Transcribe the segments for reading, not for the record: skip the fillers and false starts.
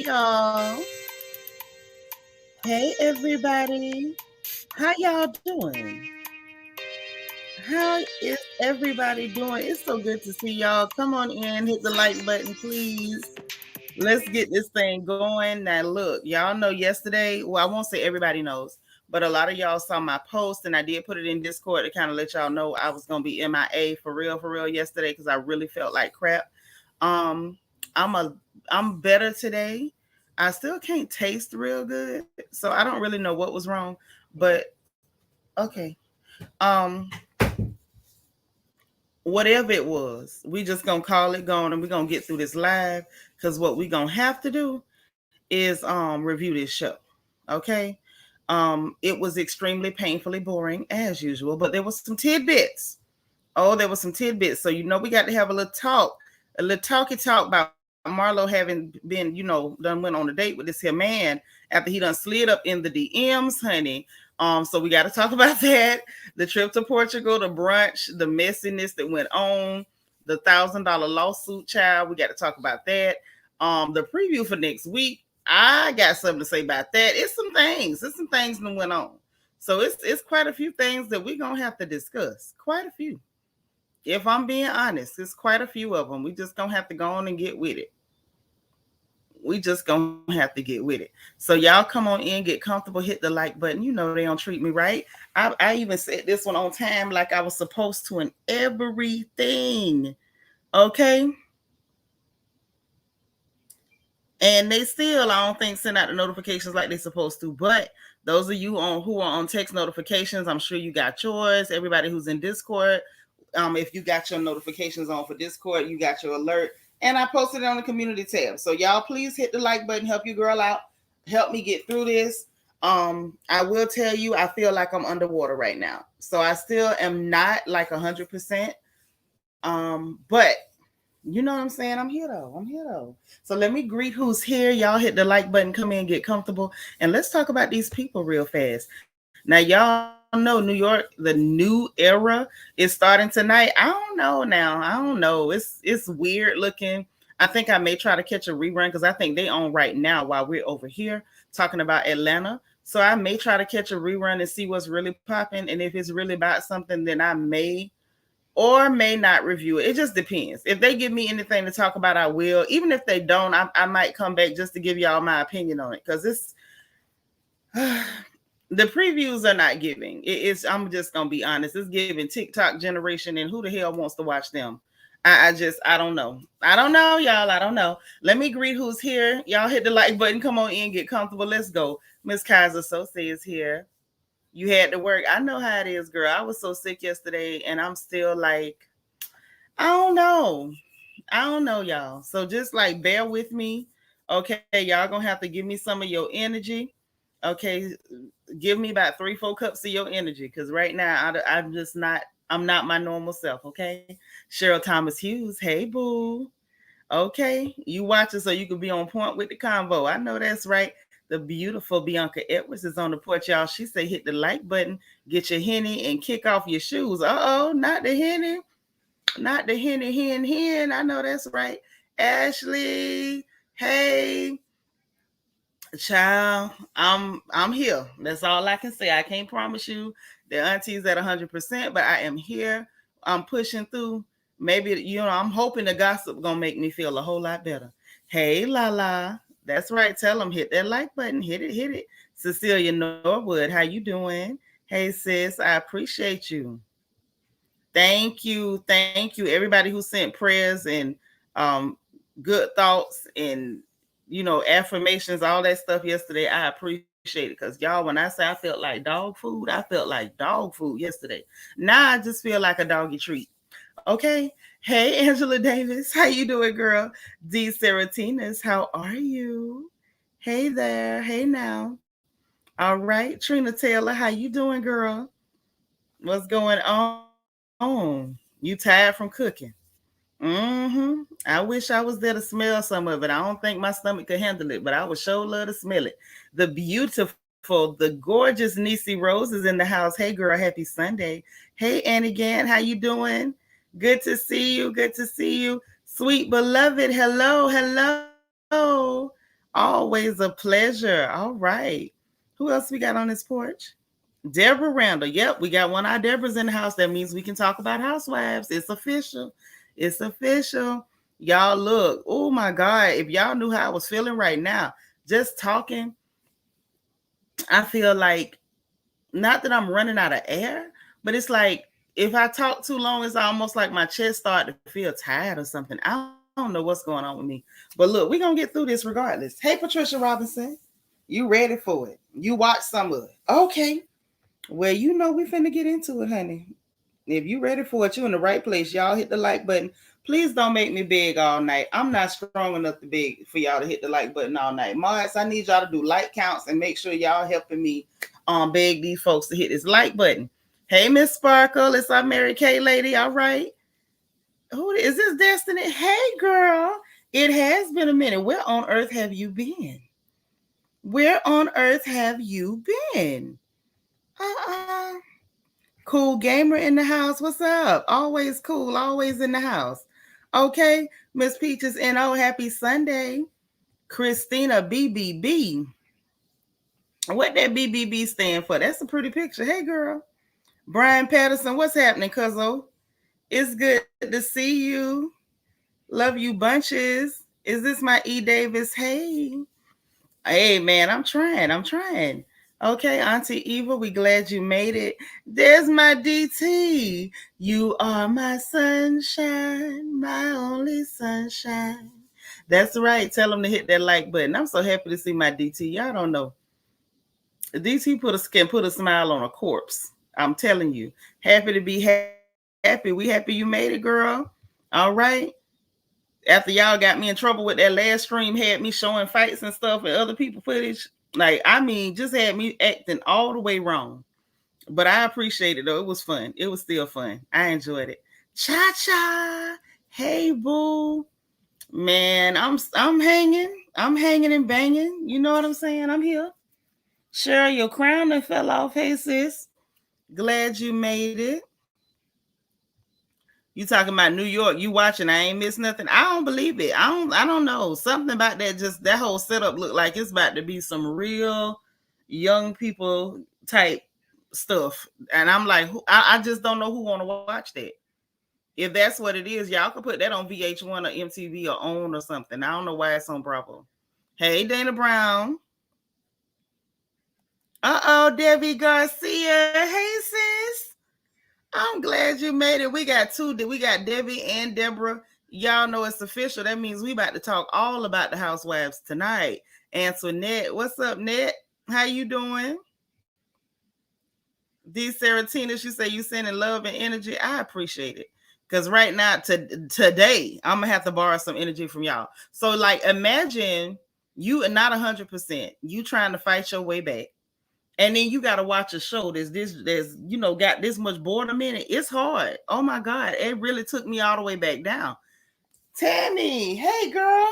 y'all. Hey, everybody. How y'all doing? How is everybody doing? It's so good to see y'all. Come on in, hit the like button, please. Let's get this thing going. Now, look, y'all know yesterday, well, I won't say everybody knows, but a lot of y'all saw my post, and I did put it in Discord to kind of let y'all know I was going to be MIA for real yesterday because I really felt like crap. Um, I'm a I'm better today. I still can't taste real good, so I don't really know what was wrong, but okay. Um, whatever it was, we just gonna call it gone, and we're gonna get through this live because what we gonna have to do is review this show. Okay. It was extremely painfully boring as usual, but there was some tidbits. Oh, there was some tidbits. So we got to have a little talky talk about Marlo having been, done went on a date with this here man after he done slid up in the DMs, honey. So we got to talk about that. The trip to Portugal, the brunch, the messiness that went on, the $1,000 lawsuit, child. We got to talk about that. The preview for next week. I got something to say about that. It's some things. It's some things that went on. So it's quite a few things that we're gonna have to discuss. Quite a few. If I'm being honest, it's quite a few of them. We just gonna have to go on and get with it. We just gonna have to get with it. So y'all come on in, get comfortable, hit the like button. You know they don't treat me right. I even said this one on time like I was supposed to in everything. Okay. And they still, I don't think, send out the notifications like they're supposed to. But those of you who are on text notifications, I'm sure you got yours. Everybody who's in Discord, if you got your notifications on for Discord, you got your alert. And I posted it on the community tab. So y'all please hit the like button, help your girl out, help me get through this. I will tell you, I feel like I'm underwater right now. So I still am not like 100%. But you know what I'm saying? I'm here though. I'm here though. So let me greet who's here. Y'all hit the like button, come in, get comfortable, and let's talk about these people real fast. Now, y'all know New York, the new era is starting tonight. I don't know now. I don't know. It's weird looking. I think I may try to catch a rerun because I think they on right now while we're over here talking about Atlanta. So I may try to catch a rerun and see what's really popping. And if it's really about something, then I may or may not review it. It just depends. If they give me anything to talk about, I will. Even if they don't, I might come back just to give y'all my opinion on it because it's the previews are not giving. It's I'm just gonna be honest. It's giving TikTok generation, and who the hell wants to watch them? I don't know. I don't know, y'all. I don't know. Let me greet who's here. Y'all hit the like button. Come on in, get comfortable. Let's go. Miss Kaiser Sose is here. You had to work. I know how it is, girl. I was so sick yesterday, and I'm still like, I don't know. I don't know, y'all. So just like bear with me. Okay, y'all gonna have to give me some of your energy. Okay, give me about 3-4 cups of your energy because right now I'm just not. I'm not my normal self. Okay, Cheryl Thomas Hughes. Hey, boo. Okay, you watching so you can be on point with the convo. I know that's right. The beautiful Bianca Edwards is on the porch, y'all. She say hit the like button, get your henny, and kick off your shoes. Uh-oh, not the henny. Not the hen. I know that's right. Ashley, hey, child, I'm here. That's all I can say. I can't promise you the auntie's at 100%, but I am here. I'm pushing through. Maybe I'm hoping the gossip gonna make me feel a whole lot better. Hey, Lala, that's right. Tell them hit that like button. Hit it. Cecilia Norwood, how you doing? Hey, sis, I appreciate you. Thank you, everybody who sent prayers and um, good thoughts and affirmations, all that stuff yesterday. I appreciate it because y'all, when I say I felt like dog food, I felt like dog food yesterday. Now I just feel like a doggy treat. Okay. Hey, Angela Davis, how you doing, girl? D. Seratinas, how are you? Hey there. Hey now. All right, Trina Taylor, how you doing, girl? What's going on? You tired from cooking? I wish I was there to smell some of it. I don't think my stomach could handle it, but I would sure love to smell it. The beautiful, the gorgeous Niecy Rose is in the house. Hey, girl, happy Sunday. Hey, Annie Gann, how you doing? Good to see you. Good to see you. Sweet beloved, hello. Always a pleasure. All right. Who else we got on this porch? Deborah Randall. Yep, we got one of our Deborahs in the house. That means we can talk about housewives. It's official. It's official. Y'all look. Oh my God. If y'all knew how I was feeling right now, just talking, I feel like not that I'm running out of air, but it's like if I talk too long, it's almost like my chest start to feel tired or something. I don't know what's going on with me. But look, we're gonna get through this regardless. Hey Patricia Robinson, you ready for it? You watch some of it. Okay. Well, you know we finna get into it, honey. If you ready for it, you in the right place. Y'all hit the like button. Please don't make me beg all night. I'm not strong enough to beg for y'all to hit the like button all night. Mods, I need y'all to do like counts and make sure y'all helping me beg these folks to hit this like button. Hey, Miss Sparkle, it's our Mary Kay lady. All right. Who is this, Destiny? Hey, girl. It has been a minute. Where on earth have you been? Where on earth have you been? Uh-uh. Cool gamer in the house. What's up? Always cool, always in the house. Okay, Miss Peaches NO, happy Sunday. Christina BBB. What that BBB stand for? That's a pretty picture. Hey, girl. Brian Patterson, what's happening, cuzzo? It's good to see you. Love you bunches. Is this my E. Davis? Hey, man, I'm trying. I'm trying. Okay, Auntie Eva, we glad you made it. There's my DT. You are my sunshine, my only sunshine. That's right. Tell them to hit that like button. I'm so happy to see my DT. Y'all don't know. DT can put a smile on a corpse. I'm telling you. Happy to be happy. We happy you made it, girl. All right. After y'all got me in trouble with that last stream, had me showing fights and stuff and other people footage. Like, I mean, just had me acting all the way wrong. But I appreciate it though. It was fun. It was still fun. I enjoyed it. Cha cha. Hey boo. Man, I'm hanging. I'm hanging and banging. You know what I'm saying? I'm here. Sure, your crown that fell off. Hey sis. Glad you made it. You talking about New York? You watching? I ain't missed nothing. I don't believe it. I don't know. Something about that. Just that whole setup looked like it's about to be some real young people type stuff. And I'm like, I just don't know who want to watch that. If that's what it is, y'all can put that on VH1 or MTV or OWN or something. I don't know why it's on Bravo. Hey, Dana Brown. Debbie Garcia. Hey, sis. I'm glad you made it. We got two. We got Debbie and Deborah. Y'all know it's official. That means we about to talk all about the housewives tonight. Antoinette, what's up, Net? How you doing? D. Saratina, she say you sending love and energy. I appreciate it. Because right now, today, I'm going to have to borrow some energy from y'all. So, like, imagine you are not 100%. You trying to fight your way back. And then you got to watch a show there's got this much boredom in it. It's hard. Oh my God, it really took me all the way back down. Tammy, hey girl,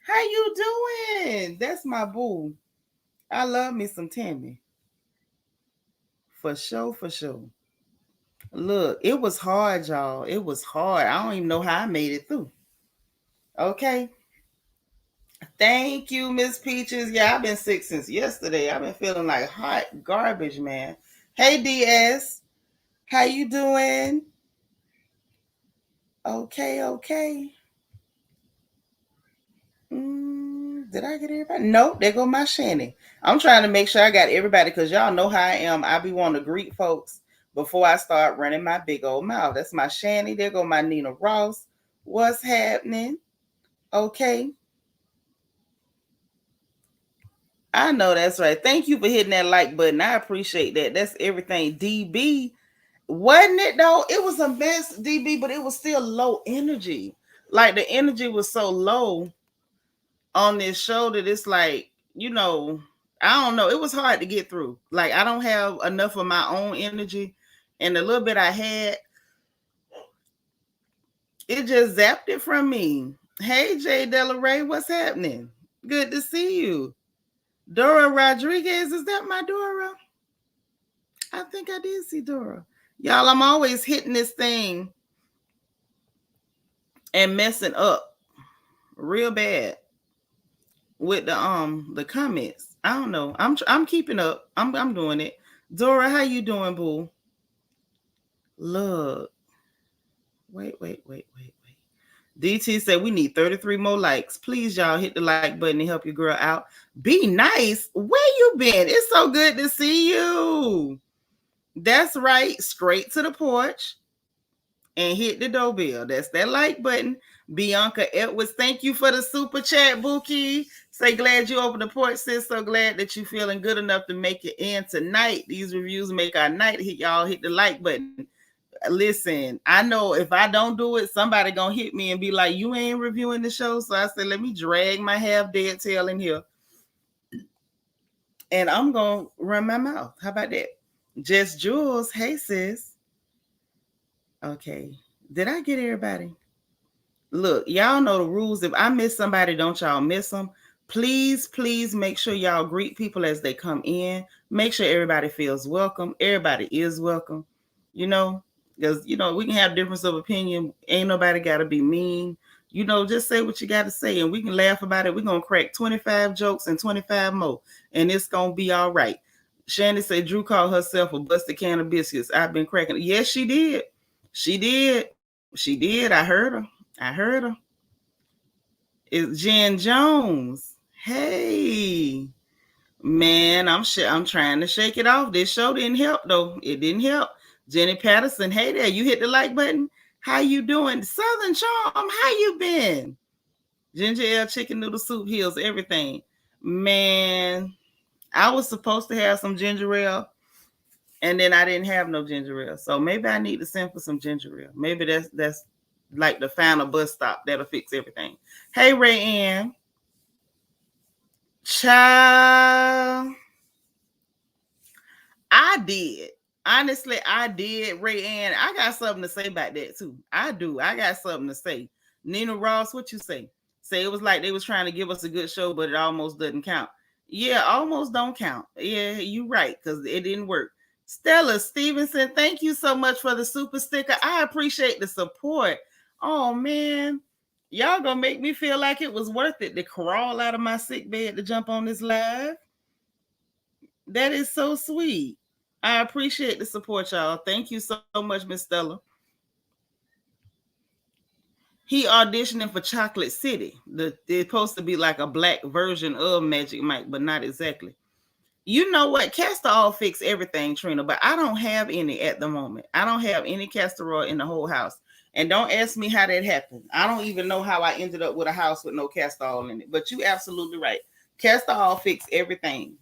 how you doing? That's my boo. I love me some Tammy. For sure, for sure. Look, it was hard, y'all. It was hard. I don't even know how I made it through. Okay. Thank you, Miss Peaches. Yeah, I've been sick since yesterday. I've been feeling like hot garbage, man. Hey, DS. How you doing? Okay, okay. Did I get everybody? Nope, there go my Shanny. I'm trying to make sure I got everybody because y'all know how I am. I be wanting to greet folks before I start running my big old mouth. That's my Shanny. There go my Nina Ross. What's happening? Okay. I know that's right. Thank you for hitting that like button. I appreciate that. That's everything. DB, wasn't it though? It was a mess, DB, but it was still low energy. Like the energy was so low on this show that it's like, I don't know. It was hard to get through. Like I don't have enough of my own energy. And the little bit I had, it just zapped it from me. Hey Jay Della Ray, what's happening? Good to see you. Dora Rodriguez, is that my Dora? I think I did see Dora. Y'all, I'm always hitting this thing and messing up real bad. with the comments. I don't know. I'm keeping up. I'm doing it. Dora, how you doing, boo? Look. Wait. DT said we need 33 more likes. Please, y'all, hit the like button and help your girl out. Be nice. Where you been? It's so good to see you. That's right. Straight to the porch and hit the doorbell. That's that like button. Bianca Edwards, thank you for the super chat, Bookie. Say glad you opened the porch, sis. So glad that you feeling good enough to make it in tonight. These reviews make our night. Y'all hit the like button. Listen, I know if I don't do it, somebody gonna hit me and be like, you ain't reviewing the show. So I said, let me drag my half dead tail in here. And I'm gonna run my mouth. How about that? Just Jules, hey sis. Okay. Did I get everybody? Look, y'all know the rules. If I miss somebody, don't y'all miss them. Please make sure y'all greet people as they come in. Make sure everybody feels welcome. Everybody is welcome. Because we can have difference of opinion. Ain't nobody got to be mean. Just say what you got to say, and we can laugh about it. We're gonna crack 25 jokes and 25 more, and it's gonna be all right. Shannon said Drew called herself a busted can of biscuits. I've been cracking. Yes, she did. She did. I heard her. It's Jen Jones. Hey, man, I'm trying to shake it off. This show didn't help though. It didn't help. Jenny Patterson, hey there, you hit the like button. How you doing? Southern Charm, how you been? Ginger ale, chicken noodle soup, heals everything. Man, I was supposed to have some ginger ale, and then I didn't have no ginger ale. So maybe I need to send for some ginger ale. Maybe that's like the final bus stop that'll fix everything. Hey, Ray Ann. Child. I did. Honestly, I did, Ray Ann. I got something to say about that too. I do. I got something to say. Nina Ross, what you say? Say it was like they was trying to give us a good show, but it almost doesn't count. Yeah, almost don't count. Yeah, you right, because it didn't work. Stella Stevenson, thank you so much for the super sticker. I appreciate the support. Oh man, y'all gonna make me feel like it was worth it to crawl out of my sick bed to jump on this live. That is so sweet. I appreciate the support, y'all. Thank you so much, Miss Stella. He auditioning for Chocolate City. It's supposed to be like a black version of Magic Mike, but not exactly. You know what? Castor oil fix everything, Trina, but I don't have any at the moment. I don't have any castor oil in the whole house. And don't ask me how that happened. I don't even know how I ended up with a house with no castor oil in it. But you absolutely right. Castor oil fix everything.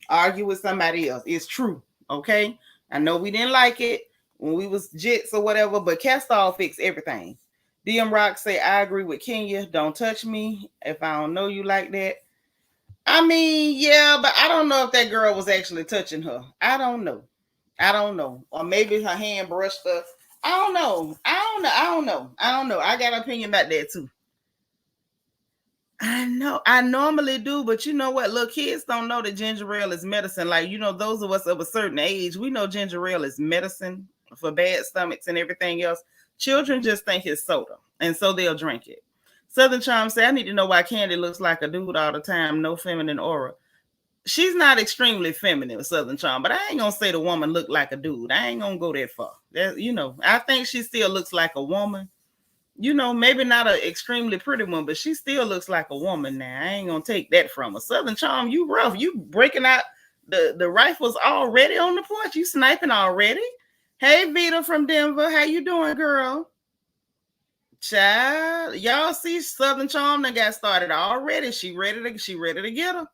Argue with somebody else. It's true. Okay. I know we didn't like it when we was jits or whatever, but castor oil fix everything. DM Rock say, I agree with Kenya. Don't touch me if I don't know you like that. I mean, yeah, but I don't know if that girl was actually touching her. I don't know. Or maybe her hand brushed her. I don't know. I got an opinion about that too. I know. I normally do, but you know what? Look, kids don't know that ginger ale is medicine. Like, those of us of a certain age, we know ginger ale is medicine for bad stomachs and everything else. Children just think it's soda, and so they'll drink it. Southern Charm say, I need to know why Candy looks like a dude all the time. No feminine aura. She's not extremely feminine with Southern Charm, but I ain't gonna say the woman looked like a dude. I ain't gonna go that far. I think she still looks like a woman. Maybe not an extremely pretty one, but she still looks like a woman now. I ain't gonna take that from her. Southern Charm, you rough. You breaking out the rifles already on the porch. You sniping already. Hey, Vita from Denver. How you doing, girl? Child, y'all see Southern Charm that got started already. She ready to get her.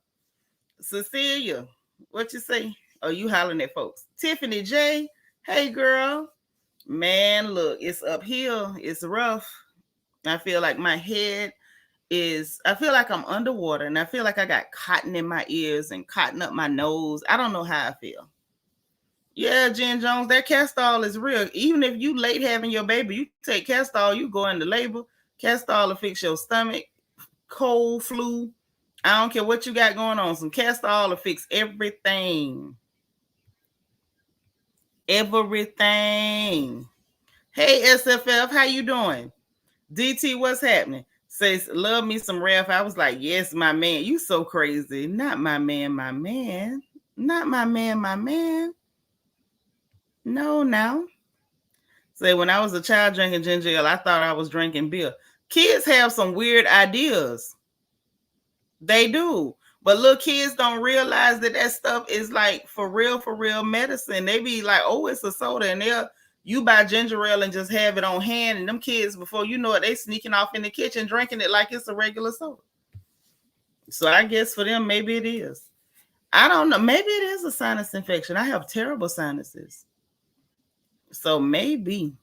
Cecilia, what you say? Oh, you hollering at folks. Tiffany J, hey girl. Man, look, it's uphill. It's rough. I feel like my head I feel like I'm underwater, and I feel like I got cotton in my ears and cotton up my nose. I don't know how I feel. Yeah, Jen Jones, that castor oil is real. Even if you late having your baby, you take castor oil, you go into labor. Castor oil will fix your stomach, cold, flu. I don't care what you got going on. Some castor oil will fix everything. Everything. Hey, SFF, how you doing? DT, what's happening? Says, love me some Ralph. I was like, yes, my man. You so crazy. Not my man, my man. Not my man, my man. No, now. Say, when I was a child drinking ginger ale, I thought I was drinking beer. Kids have some weird ideas. They do. But little kids don't realize that stuff is like for real medicine. They be like, oh, it's a soda. And you buy ginger ale and just have it on hand. And them kids, before you know it, they sneaking off in the kitchen drinking it like it's a regular soda. So I guess for them, maybe it is. I don't know. Maybe it is a sinus infection. I have terrible sinuses. So maybe.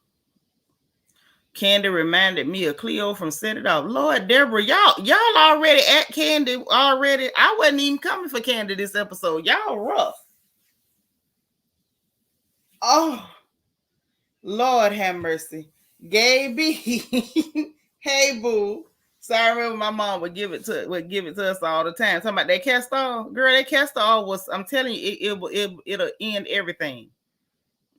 Candy reminded me of Cleo from Set It Off. Lord, Deborah, y'all already at Candy already. I wasn't even coming for Candy this episode. Y'all rough. Oh, Lord have mercy. Gaby. Hey, boo. So I remember my mom would give it to us all the time. Talking about that castor oil. Girl, that castor oil was, I'm telling you, it'll end everything.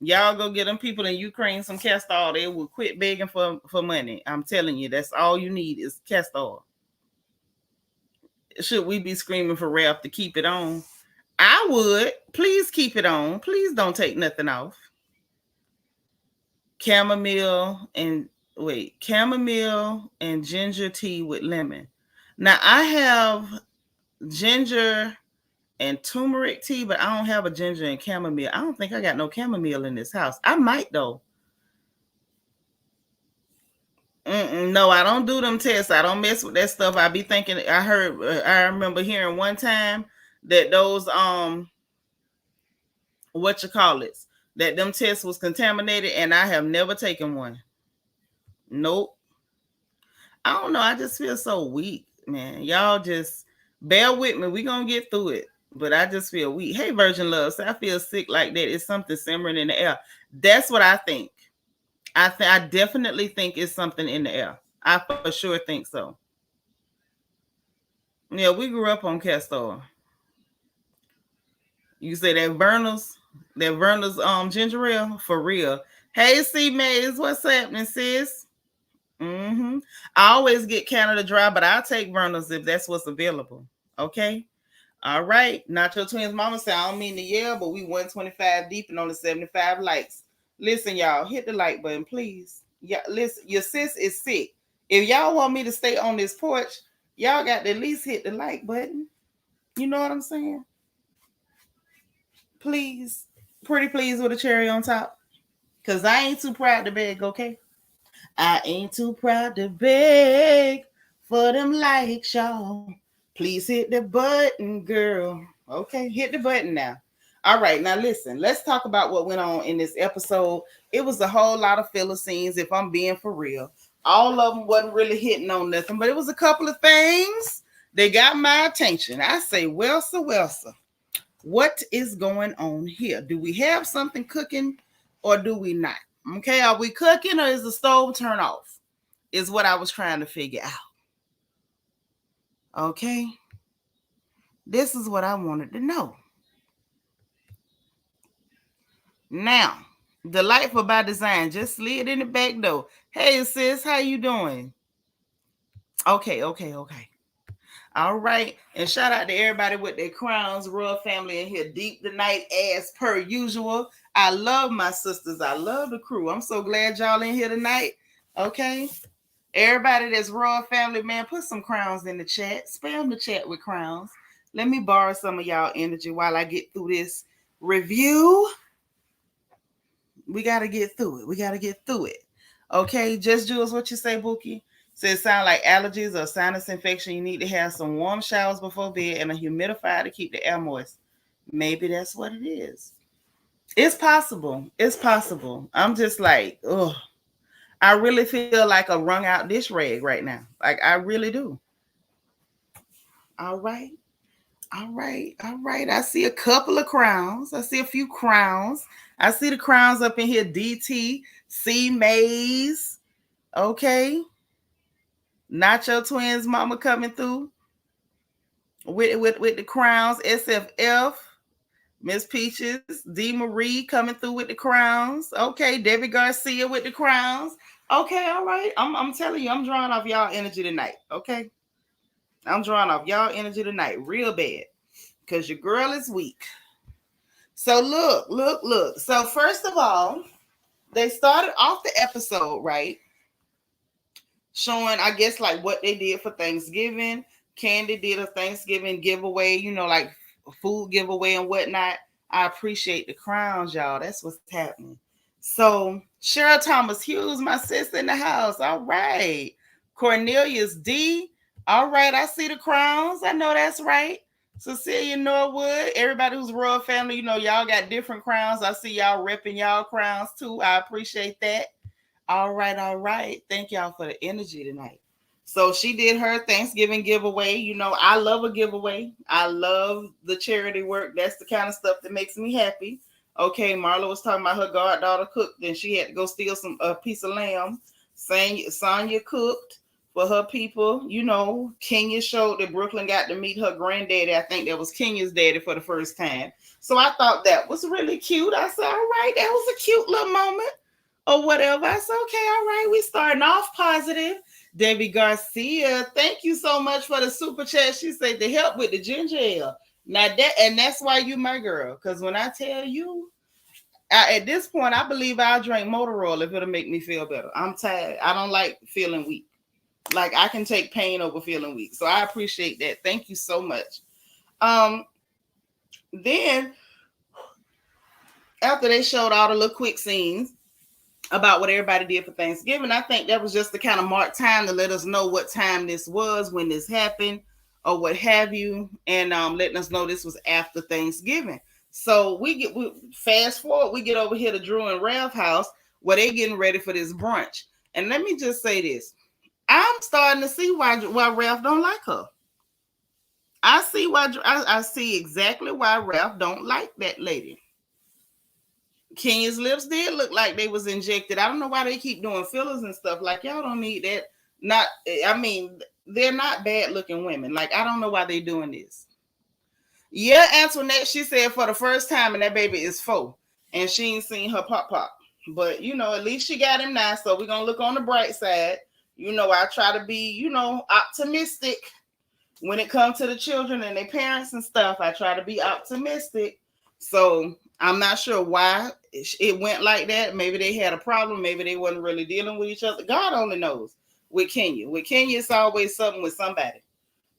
Y'all go get them people in Ukraine some castor oil. They will quit begging for money. I'm telling you, that's all you need is castor oil. Should we be screaming for Ralph to keep it on? I would. Please keep it on. Please don't take nothing off. Chamomile and ginger tea with lemon. Now I have ginger and turmeric tea, but I don't have a ginger and chamomile. I don't think I got no chamomile in this house. I might though. No, I don't do them tests. I don't mess with that stuff. I be thinking. I remember hearing one time that those what you call it, that them tests was contaminated, and I have never taken one. Nope. I don't know. I just feel so weak, man. Y'all just bear with me. We gonna get through it. But I just feel weak. Hey, Virgin Love. So I feel sick like that. It's something simmering in the air. That's what I think. I definitely think it's something in the air. I for sure think so. Yeah, we grew up on castor oil. You say that Verner's ginger ale for real. Hey, C Maze, what's happening, sis? I always get Canada Dry, but I'll take Verner's if that's what's available. Okay. All right. Nacho Twins mama said, I don't mean to yell, but we 125 deep and only 75 likes. Listen, y'all, hit the like button, please. Yeah, listen, your sis is sick. If y'all want me to stay on this porch, y'all got to at least hit the like button. You know what I'm saying? Please. Pretty please with a cherry on top. Because I ain't too proud to beg, okay? I ain't too proud to beg for them likes, y'all. Please hit the button, girl. Okay, hit the button now. All right, now listen. Let's talk about what went on in this episode. It was a whole lot of filler scenes, if I'm being for real. All of them wasn't really hitting on nothing, but it was a couple of things that got my attention. I say, well, sir. What is going on here? Do we have something cooking or do we not? Okay, are we cooking or is the stove turned off? Is what I was trying to figure out. Okay, this is what I wanted to know. Now, Delightful by Design just slid in the back door. Hey, sis, how you doing? Okay. All right. And shout out to everybody with their crowns, royal family in here deep tonight as per usual. I love my sisters. I love the crew. I'm so glad y'all in here tonight. Okay. Everybody that's royal family, man, put some crowns in the chat. Spam the chat with crowns. Let me borrow some of y'all energy while I get through this review. We got to get through it. Okay. Just Jules, what you say, Bookie? So it sounds like allergies or sinus infection. You need to have some warm showers before bed and a humidifier to keep the air moist. Maybe that's what it is. It's possible. I'm just like, oh, I really feel like a wrung out dish rag right now. Like I really do. All right. I see a couple of crowns. I see a few crowns. I see the crowns up in here. DT, C Maze. Okay. Nacho Twins mama coming through with the crowns. SFF, Miss Peaches, D Marie coming through with the crowns. Okay, Debbie Garcia with the crowns. Okay, all right. I'm telling you, I'm drawing off y'all energy tonight. Okay. I'm drawing off y'all energy tonight real bad. Because your girl is weak. So look. So first of all, they started off the episode, right? Showing, I guess, like what they did for Thanksgiving. Candy did a Thanksgiving giveaway, like food giveaway and whatnot. I appreciate the crowns, y'all. That's what's happening. So Cheryl Thomas Hughes, my sister in the house. All right. Cornelius D. All right, I see the crowns. I know that's right. Cecilia Norwood, everybody who's royal family, y'all got different crowns. I see y'all repping y'all crowns too. I appreciate that. All right. Thank y'all for the energy tonight. So she did her Thanksgiving giveaway. I love a giveaway. I love the charity work. That's the kind of stuff that makes me happy. Okay, Marlo was talking about her goddaughter cooked, and she had to go steal a piece of lamb. Sonya cooked for her people. Kenya showed that Brooklyn got to meet her granddaddy. I think that was Kenya's daddy for the first time. So I thought that was really cute. I said, all right, that was a cute little moment. Or whatever. I said, okay, all right, we starting off positive. Debbie Garcia, thank you so much for the super chat. She said to help with the ginger ale. Now that's why you my girl. Because when I tell you, at this point, I believe I'll drink Motorola if it'll make me feel better. I'm tired. I don't like feeling weak. Like I can take pain over feeling weak. So I appreciate that. Thank you so much. Then after they showed all the little quick scenes about what everybody did for Thanksgiving, I think that was just the kind of mark time to let us know what time this was when this happened or what have you, and letting us know this was after Thanksgiving. So we fast forward, we get over here to Drew and Ralph's house where they getting ready for this brunch. And let me just say this. I'm starting to see why Ralph don't like her. I see exactly why Ralph don't like that lady. Kenya's lips did look like they was injected. I don't know why they keep doing fillers and stuff. Like, y'all don't need that. They're not bad looking women. Like, I don't know why they doing this. Yeah, Antoinette, she said for the first time, and that baby is 4. And she ain't seen her pop. But, at least she got him now. So we're going to look on the bright side. I try to be, optimistic when it comes to the children and their parents and stuff. I try to be optimistic. So I'm not sure why it went like that. Maybe they had a problem. Maybe they wasn't really dealing with each other. God only knows. With Kenya, it's always something with somebody.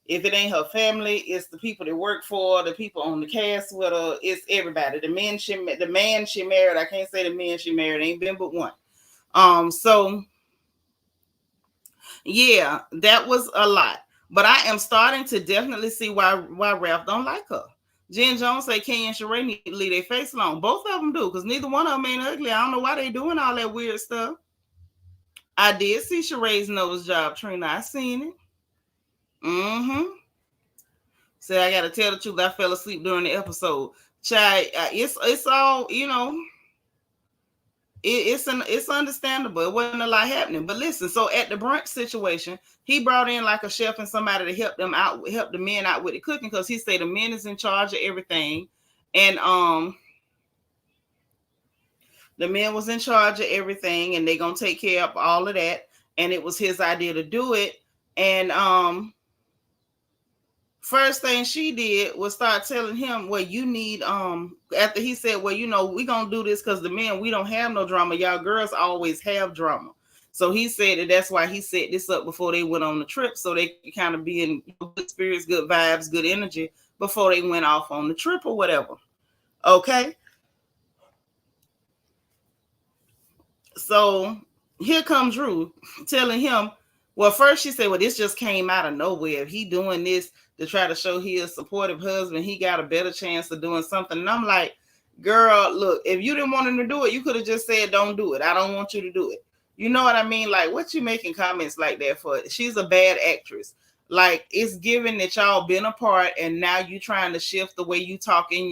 If it ain't her family, it's the people that work for her, the people on the cast with her. It's everybody. The man she married. I can't say the man she married. Ain't been but one. So yeah, that was a lot. But I am starting to definitely see why Ralph don't like her. Jen Jones say Kenya and Sheree need to leave their face alone. Both of them do, because neither one of them ain't ugly. I don't know why they doing all that weird stuff. I did see Sheree's nose job, Trina. I seen it. Say I gotta tell the truth. I fell asleep during the episode. Child, it's all It's understandable. It wasn't a lot happening. But listen, so at the brunch situation, he brought in like a chef and somebody to help the men out with the cooking, because he said the men is in charge of everything. And the men was in charge of everything, and they gonna take care of all of that. And it was his idea to do it. And first thing she did was start telling him, well, you need, after he said, well, we gonna do this because the men, we don't have no drama. Y'all girls always have drama. So he said that's why he set this up before they went on the trip, so they could kind of be in good spirits, good vibes, good energy before they went off on the trip or whatever. Okay. So here comes Drew telling him, well, first she said, well, this just came out of nowhere. If he doing this to try to show he a supportive husband, he got a better chance of doing something. And I'm like, girl, look, if you didn't want him to do it, you could have just said, don't do it. I don't want you to do it. You know what I mean? Like, what you making comments like that for? She's a bad actress. Like, it's given that y'all been apart, and now you trying to shift the way you talk in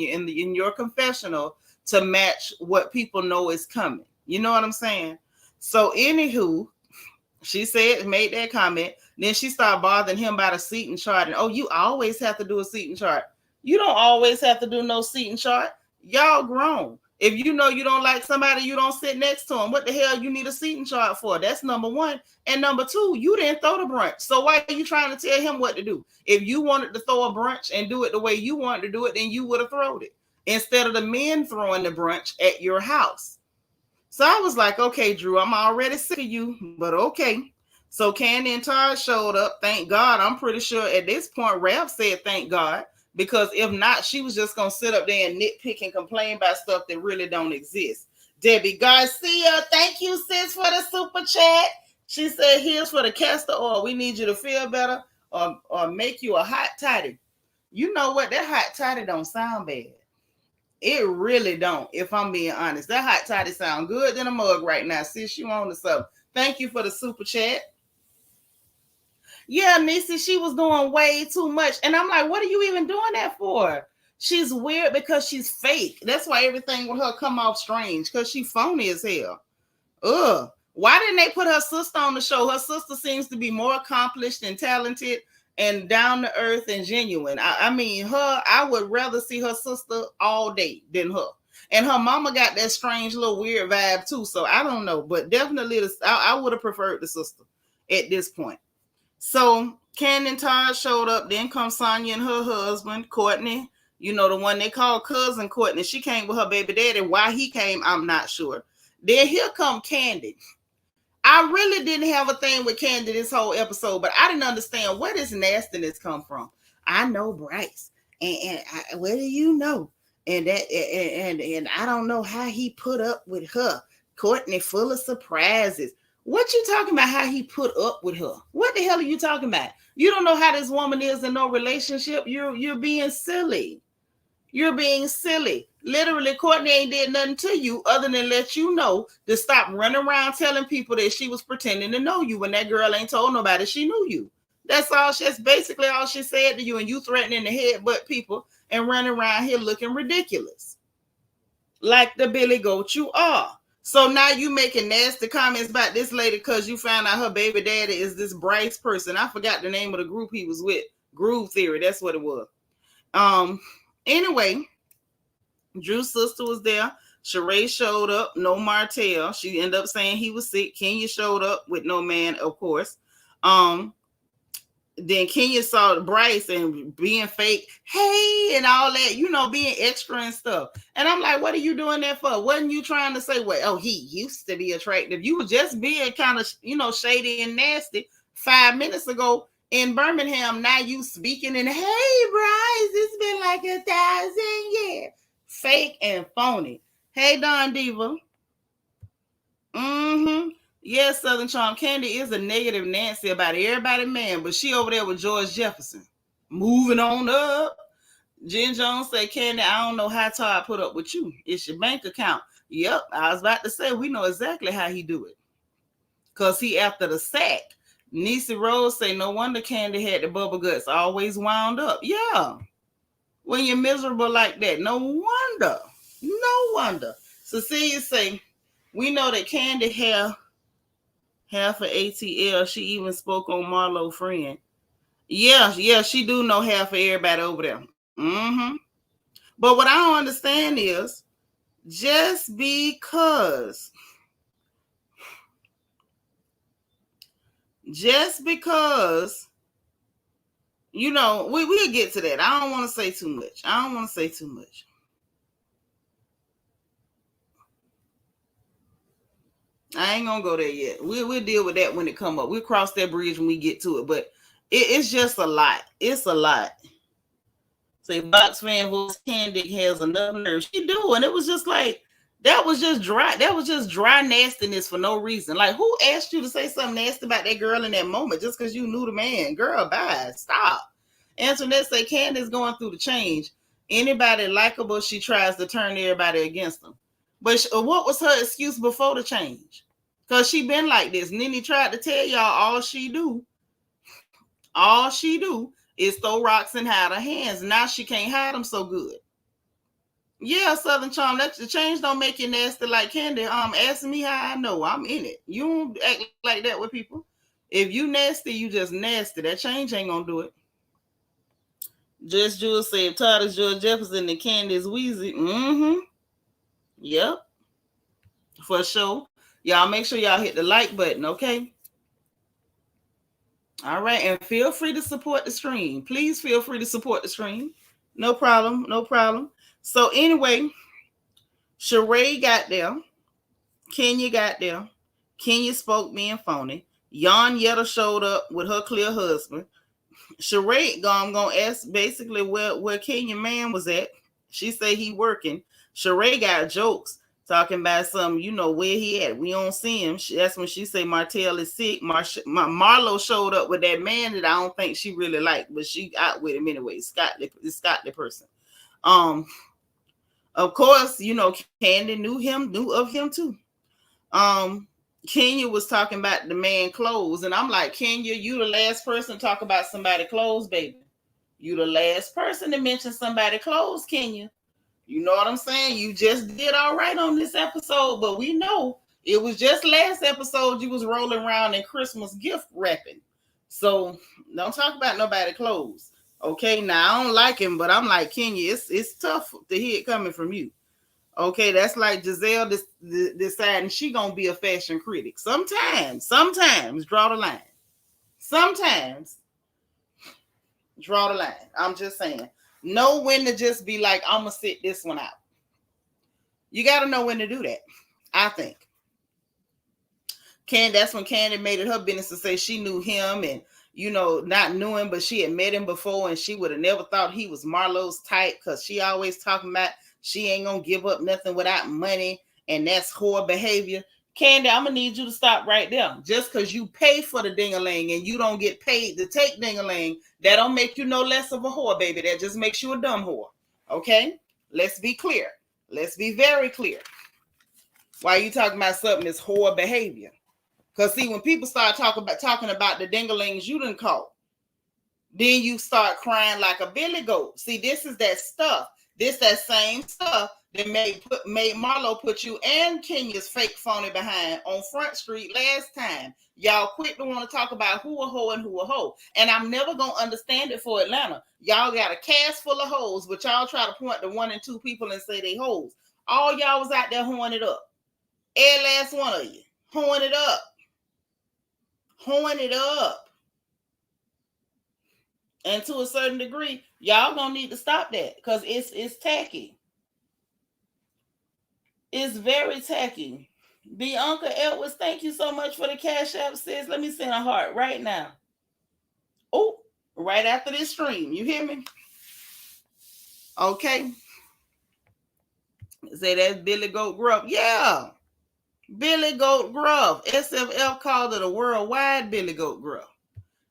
your confessional to match what people know is coming. You know what I'm saying? So anywho, she made that comment. Then she started bothering him about a seating chart. And, oh, you always have to do a seating chart. You don't always have to do no seating chart. Y'all grown. If you know you don't like somebody, you don't sit next to them. What the hell you need a seating chart for? That's number one. And number two, you didn't throw the brunch. So why are you trying to tell him what to do? If you wanted to throw a brunch and do it the way you wanted to do it, then you would have thrown it instead of the men throwing the brunch at your house. So I was like, okay, Drew, I'm already sick of you, but okay. So Candy and Todd showed up. Thank God. I'm pretty sure at this point, Ralph said thank God. Because if not, she was just going to sit up there and nitpick and complain about stuff that really don't exist. Debbie Garcia, thank you, sis, for the super chat. She said, here's for the castor oil. We need you to feel better or make you a hot toddy. You know what? That hot toddy don't sound bad. It really don't, if I'm being honest. That hot toddy sound good than a mug right now. Sis, you on the sub. Thank you for the super chat. Yeah, Nisi, she was doing way too much. And I'm like, what are you even doing that for? She's weird because she's fake. That's why everything with her come off strange, because she phony as hell. Ugh. Why didn't they put her sister on the show? Her sister seems to be more accomplished and talented and down to earth and genuine. I mean, I would rather see her sister all day than her. And her mama got that strange little weird vibe too. So I don't know, but definitely I would have preferred the sister at this point. So Candy and Todd showed up. Then comes Sonya and her husband, Courtney. You know, the one they call cousin Courtney. She came with her baby daddy. Why he came, I'm not sure. Then here come Candy. I really didn't have a thing with Candy this whole episode, but I didn't understand where this nastiness come from. I know Bryce, and where do you know? And that, and I don't know how he put up with her. Courtney full of surprises. What you talking about? How he put up with her? What the hell are you talking about? You don't know how this woman is in no relationship. You're being silly. You're being silly. Literally, Courtney ain't did nothing to you other than let you know to stop running around telling people that she was pretending to know you when that girl ain't told nobody she knew you. That's all. That's basically all she said to you, and you threatening to headbutt people and running around here looking ridiculous, like the Billy Goat you are. So now you making nasty comments about this lady because you found out her baby daddy is this Bryce person. I forgot the name of the group he was with. Groove Theory. That's what it was. Anyway, Drew's sister was there. Sheree showed up. No Martell. She ended up saying he was sick. Kenya showed up with no man, of course. Then Kenya saw Bryce and being fake, hey, and all that, you know, being extra and stuff. And I'm like, what are you doing that for? Wasn't you trying to say, well, oh, he used to be attractive? You were just being kind of, you know, shady and nasty 5 minutes ago in Birmingham. Now you speaking and, hey, Bryce, it's been like 1,000 years. Fake and phony. Hey, Don Diva. Yes, Southern Charm. Candy is a negative Nancy about everybody, man, but she over there with George Jefferson. Moving on up. Jen Jones said, Candy, I don't know how Todd put up with you. It's your bank account. Yep, I was about to say, we know exactly how he do it. Because he after the sack. Nisi Rose say, no wonder Candy had the bubble guts always wound up. Yeah. When you're miserable like that, no wonder. No wonder. Cecilia say, we know that Candy have half of ATL. She even spoke on Marlo friend. Yeah, she do know half of everybody over there. But what I don't understand is just because you know, we'll get to that. I don't want to say too much. I ain't gonna go there yet. We'll deal with that when it come up. We'll cross that bridge when we get to it. But it's just a lot. It's a lot. Say Box fan voice Candy has enough nerve. She do, and it was just like that was just dry. That was just dry nastiness for no reason. Like, who asked you to say something nasty about that girl in that moment just because you knew the man? Girl, bye. Stop. Antoinette say Candy's going through the change. Anybody likable, she tries to turn everybody against them. But what was her excuse before the change? Because she been like this. Nene tried to tell y'all all she do is throw rocks and hide her hands. Now she can't hide them so good. Yeah, Southern Charm, that the change don't make you nasty like Candy. Asking me how I know. I'm in it. You don't act like that with people. If you nasty, you just nasty. That change ain't gonna do it. Just Jules said, Todd is George Jefferson and Candy is Wheezy. Yep, for sure. Y'all make sure y'all hit the like button, okay? All right, and feel free to support the stream. Please feel free to support the stream. No problem, no problem. So anyway, Sheree got there. Kenya got there. Kenya spoke being phony. Yon Yetta showed up with her clear husband. Sheree, I'm gonna ask basically where Kenya man was at. She say he working. Sheree got jokes talking about some, where he at. We don't see him. That's when she say Martell is sick. Marlo showed up with that man that I don't think she really liked, but she out with him anyway. Scotty person. Of course, Candy knew of him too. Kenya was talking about the man clothes, and I'm like, Kenya, you the last person to talk about somebody clothes, baby. You the last person to mention somebody clothes, Kenya. You know what I'm saying? You just did all right on this episode, but we know it was just last episode you was rolling around in Christmas gift wrapping. So don't talk about nobody clothes. Okay, now I don't like him, but I'm like, Kenya, it's tough to hear it coming from you. Okay, that's like Giselle deciding she gonna be a fashion critic. Sometimes draw the line. Sometimes draw the line. I'm just saying. Know when to just be like, I'm gonna sit this one out. You gotta know when to do that, I think. That's when Candy made it her business to say she knew him and not knew him, but she had met him before and she would have never thought he was Marlo's type because she always talking about she ain't gonna give up nothing without money, and that's whore behavior. Candy, I'm gonna need you to stop right there. Just because you pay for the ding-a-ling and you don't get paid to take ding-a-ling, that don't make you no less of a whore, baby. That just makes you a dumb whore. Okay? Let's be clear. Let's be very clear. Why are you talking about something that's whore behavior? Because see, when people start talking about the ding-a-lings you done caught, then you start crying like a billy goat. See, this is that stuff. This that same stuff that made Marlo put you and Kenya's fake phony behind on Front Street last time. Y'all quick to want to talk about who a hoe and who a hoe. And I'm never going to understand it for Atlanta. Y'all got a cast full of hoes, but y'all try to point to 1 and 2 people and say they hoes. All y'all was out there hoeing it up. Every last one of you. Hoeing it up. Hoeing it up. And to a certain degree, y'all gonna need to stop that because it's tacky. It's very tacky. Bianca Edwards, thank you so much for the cash app, sis. Let me send a heart right now. Oh, right after this stream. You hear me? Okay. Say that's Billy Goat Gruff. Yeah. Billy Goat Gruff. SFL called it a worldwide Billy Goat Gruff.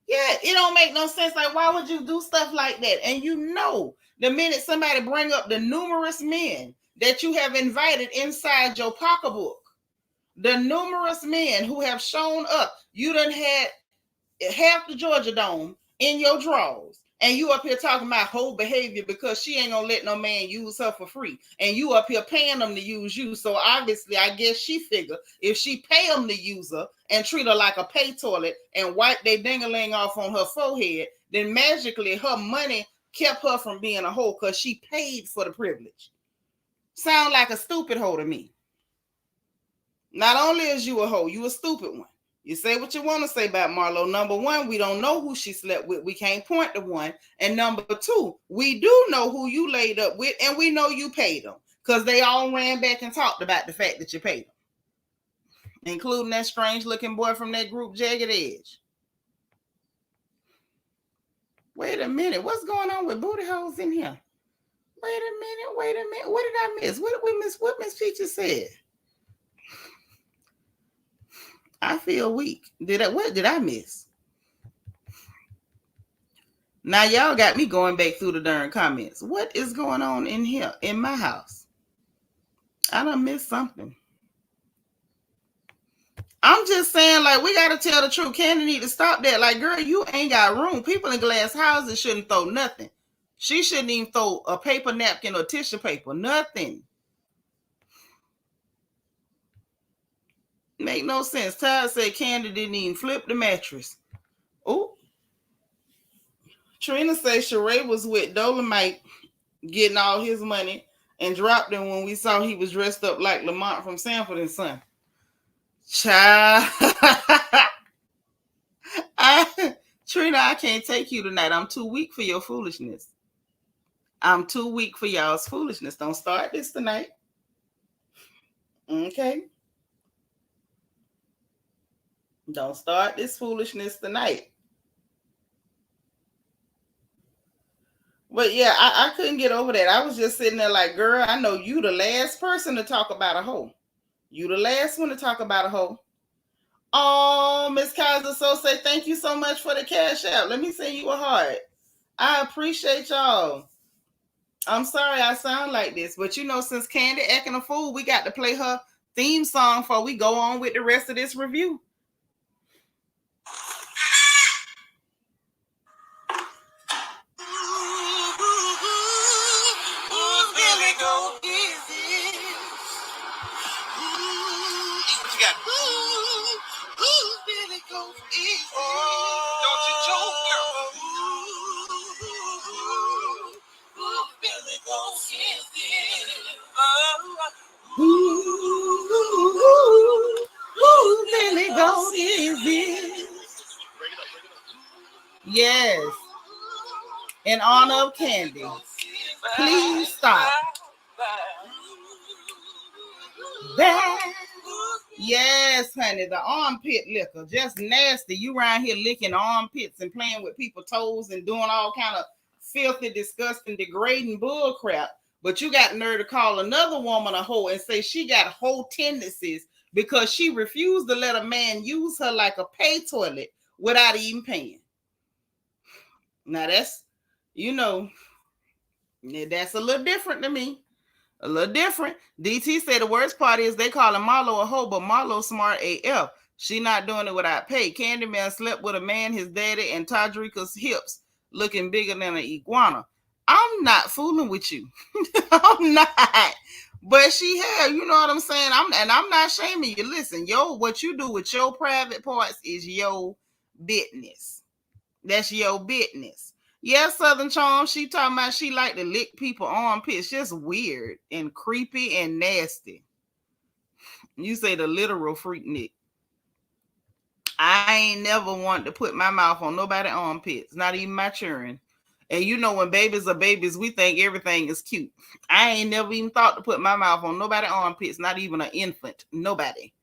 Yeah, it don't make no sense. Like, why would you do stuff like that? And the minute somebody bring up the numerous men that you have invited inside your pocketbook, the numerous men who have shown up, you done had half the Georgia Dome in your drawers. And you up here talking about whole behavior because she ain't gonna let no man use her for free. And you up here paying them to use you. So obviously, I guess she figure if she pay them to use her and treat her like a pay toilet and wipe their ding-a-ling off on her forehead, then magically her money kept her from being a hoe because she paid for the privilege. Sound like a stupid hoe to me. Not only is you a hoe, you a stupid one. You say what you want to say about Marlo. Number one, we don't know who she slept with. We can't point to one. And number two, we do know who you laid up with, and we know you paid them because they all ran back and talked about the fact that you paid them, including that strange-looking boy from that group, Jagged Edge. Wait a minute. What's going on with booty holes in here? Wait a minute. What did I miss? What did we miss? What Miss Peaches said? I feel weak. What did I miss? Now y'all got me going back through the darn comments. What is going on in here in my house? I done missed something. I'm just saying, like, we got to tell the truth. Candy need to stop that. Like, girl, you ain't got room. People in glass houses shouldn't throw nothing. She shouldn't even throw a paper napkin or tissue paper. Nothing. Make no sense. Todd said Candy didn't even flip the mattress. Oh. Trina says Sheree was with Dolomite getting all his money and dropped him when we saw he was dressed up like Lamont from Sanford and Son. Child. Trina, I can't take you tonight. I'm too weak for your foolishness. I'm too weak for y'all's foolishness. Don't start this tonight. Okay? Don't start this foolishness tonight. But yeah, I couldn't get over that. I was just sitting there like, girl, I know you the last person to talk about a hoe. You the last one to talk about a hoe. Oh, Miss Kaiser, so say thank you so much for the cash out. Let me send you a heart. I appreciate y'all. I'm sorry I sound like this, but you know, since Candy acting a fool, we got to play her theme song before we go on with the rest of this review. Billy Ghost is this? Yes. In honor of Candy. Please stop. That. Yes, honey, the armpit liquor. Just nasty. You around here licking armpits and playing with people's toes and doing all kind of filthy, disgusting, degrading bull crap. But you got nerve to call another woman a hoe and say she got hoe tendencies because she refused to let a man use her like a pay toilet without even paying. Now that's, you know, that's a little different to me. A little different. DT said the worst part is they calling Marlo a hoe, but Marlo smart AF. She not doing it without pay. Candyman slept with a man, his daddy, and Tadrika's hips looking bigger than an iguana. I'm not fooling with you. I'm not. But she had, you know what I'm saying? I'm not shaming you. Listen, what you do with your private parts is your business. That's your business. Yeah, Southern Charm, she talking about she like to lick people armpits. Just weird and creepy and nasty. You say the literal freak Nick. I ain't never want to put my mouth on nobody armpits, not even my children. And you know when babies are babies, we think everything is cute. I ain't never even thought to put my mouth on nobody armpits, not even an infant. Nobody.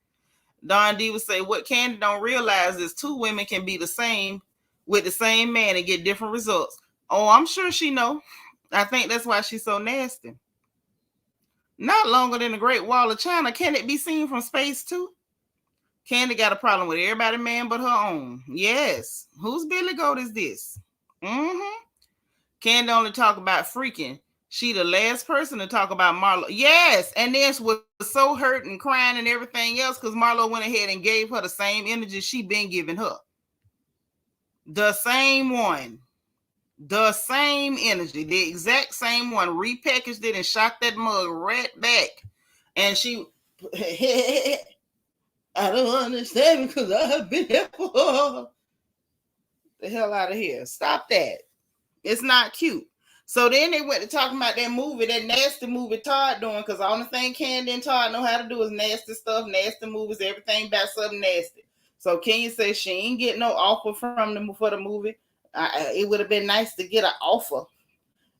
Don D would say, what Candy don't realize is two women can be the same with the same man and get different results. Oh, I'm sure she know. I think that's why she's so nasty. Not longer than the Great Wall of China. Can it be seen from space too? Candy got a problem with everybody, man, but her own. Yes. Whose Billy Goat is this? Mm-hmm. Candy only talk about freaking. She the last person to talk about Marlo. Yes, and then she was so hurt and crying and everything else because Marlo went ahead and gave her the same energy she been giving her. The same one. The same energy. The exact same one. Repackaged it and shot that mug right back. And she... I don't understand because I have been here for... The hell out of here. Stop that. It's not cute. So then they went to talking about that movie, that nasty movie Todd doing, because the only thing Candy and Todd know how to do is nasty stuff, nasty movies, everything about something nasty. So Kenya says she ain't getting no offer from them for the movie. It would have been nice to get an offer.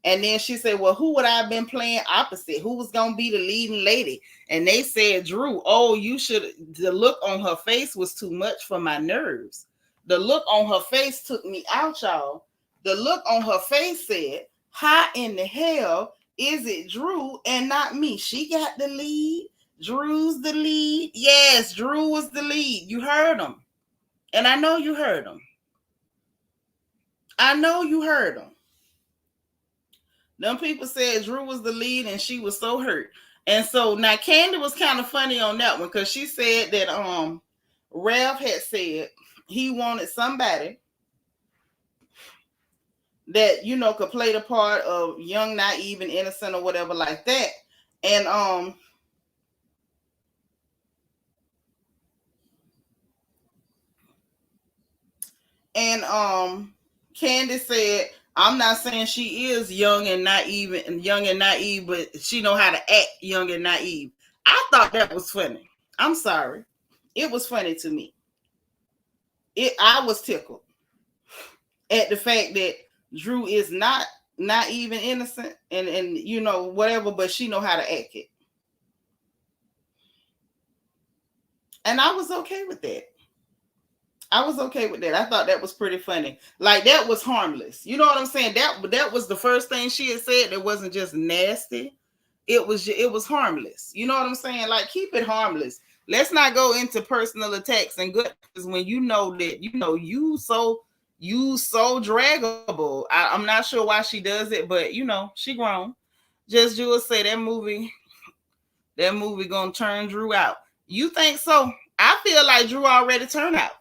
And then she said, well, who would I have been playing opposite? Who was going to be the leading lady? And they said, Drew, oh, you should. The look on her face was too much for my nerves. The look on her face took me out, y'all. The look on her face said, how in the hell is it Drew and not me? She got the lead. Drew's the lead. Yes, Drew was the lead. You heard him. And I know you heard him. I know you heard him. Them people said Drew was the lead and she was so hurt. And so now Candy was kind of funny on that one because she said that Ralph had said he wanted somebody that, you know, could play the part of young, naive, and innocent or whatever like that. And Candy said I'm not saying she is young and naive, but she know how to act young and naive. I thought that was funny. I'm sorry. It was funny to me. I was tickled at the fact that Drew is not even innocent and whatever, but she know how to act it. And I was okay with that. I thought that was pretty funny. Like, that was harmless. You know what I'm saying? That was the first thing she had said that wasn't just nasty. It was harmless. You know what I'm saying? Like, keep it harmless. Let's not go into personal attacks and good, because when you know that you so draggable. I'm not sure why she does it, but she grown. Just Jewel say that movie gonna turn Drew out. You think so? I feel like Drew already turned out.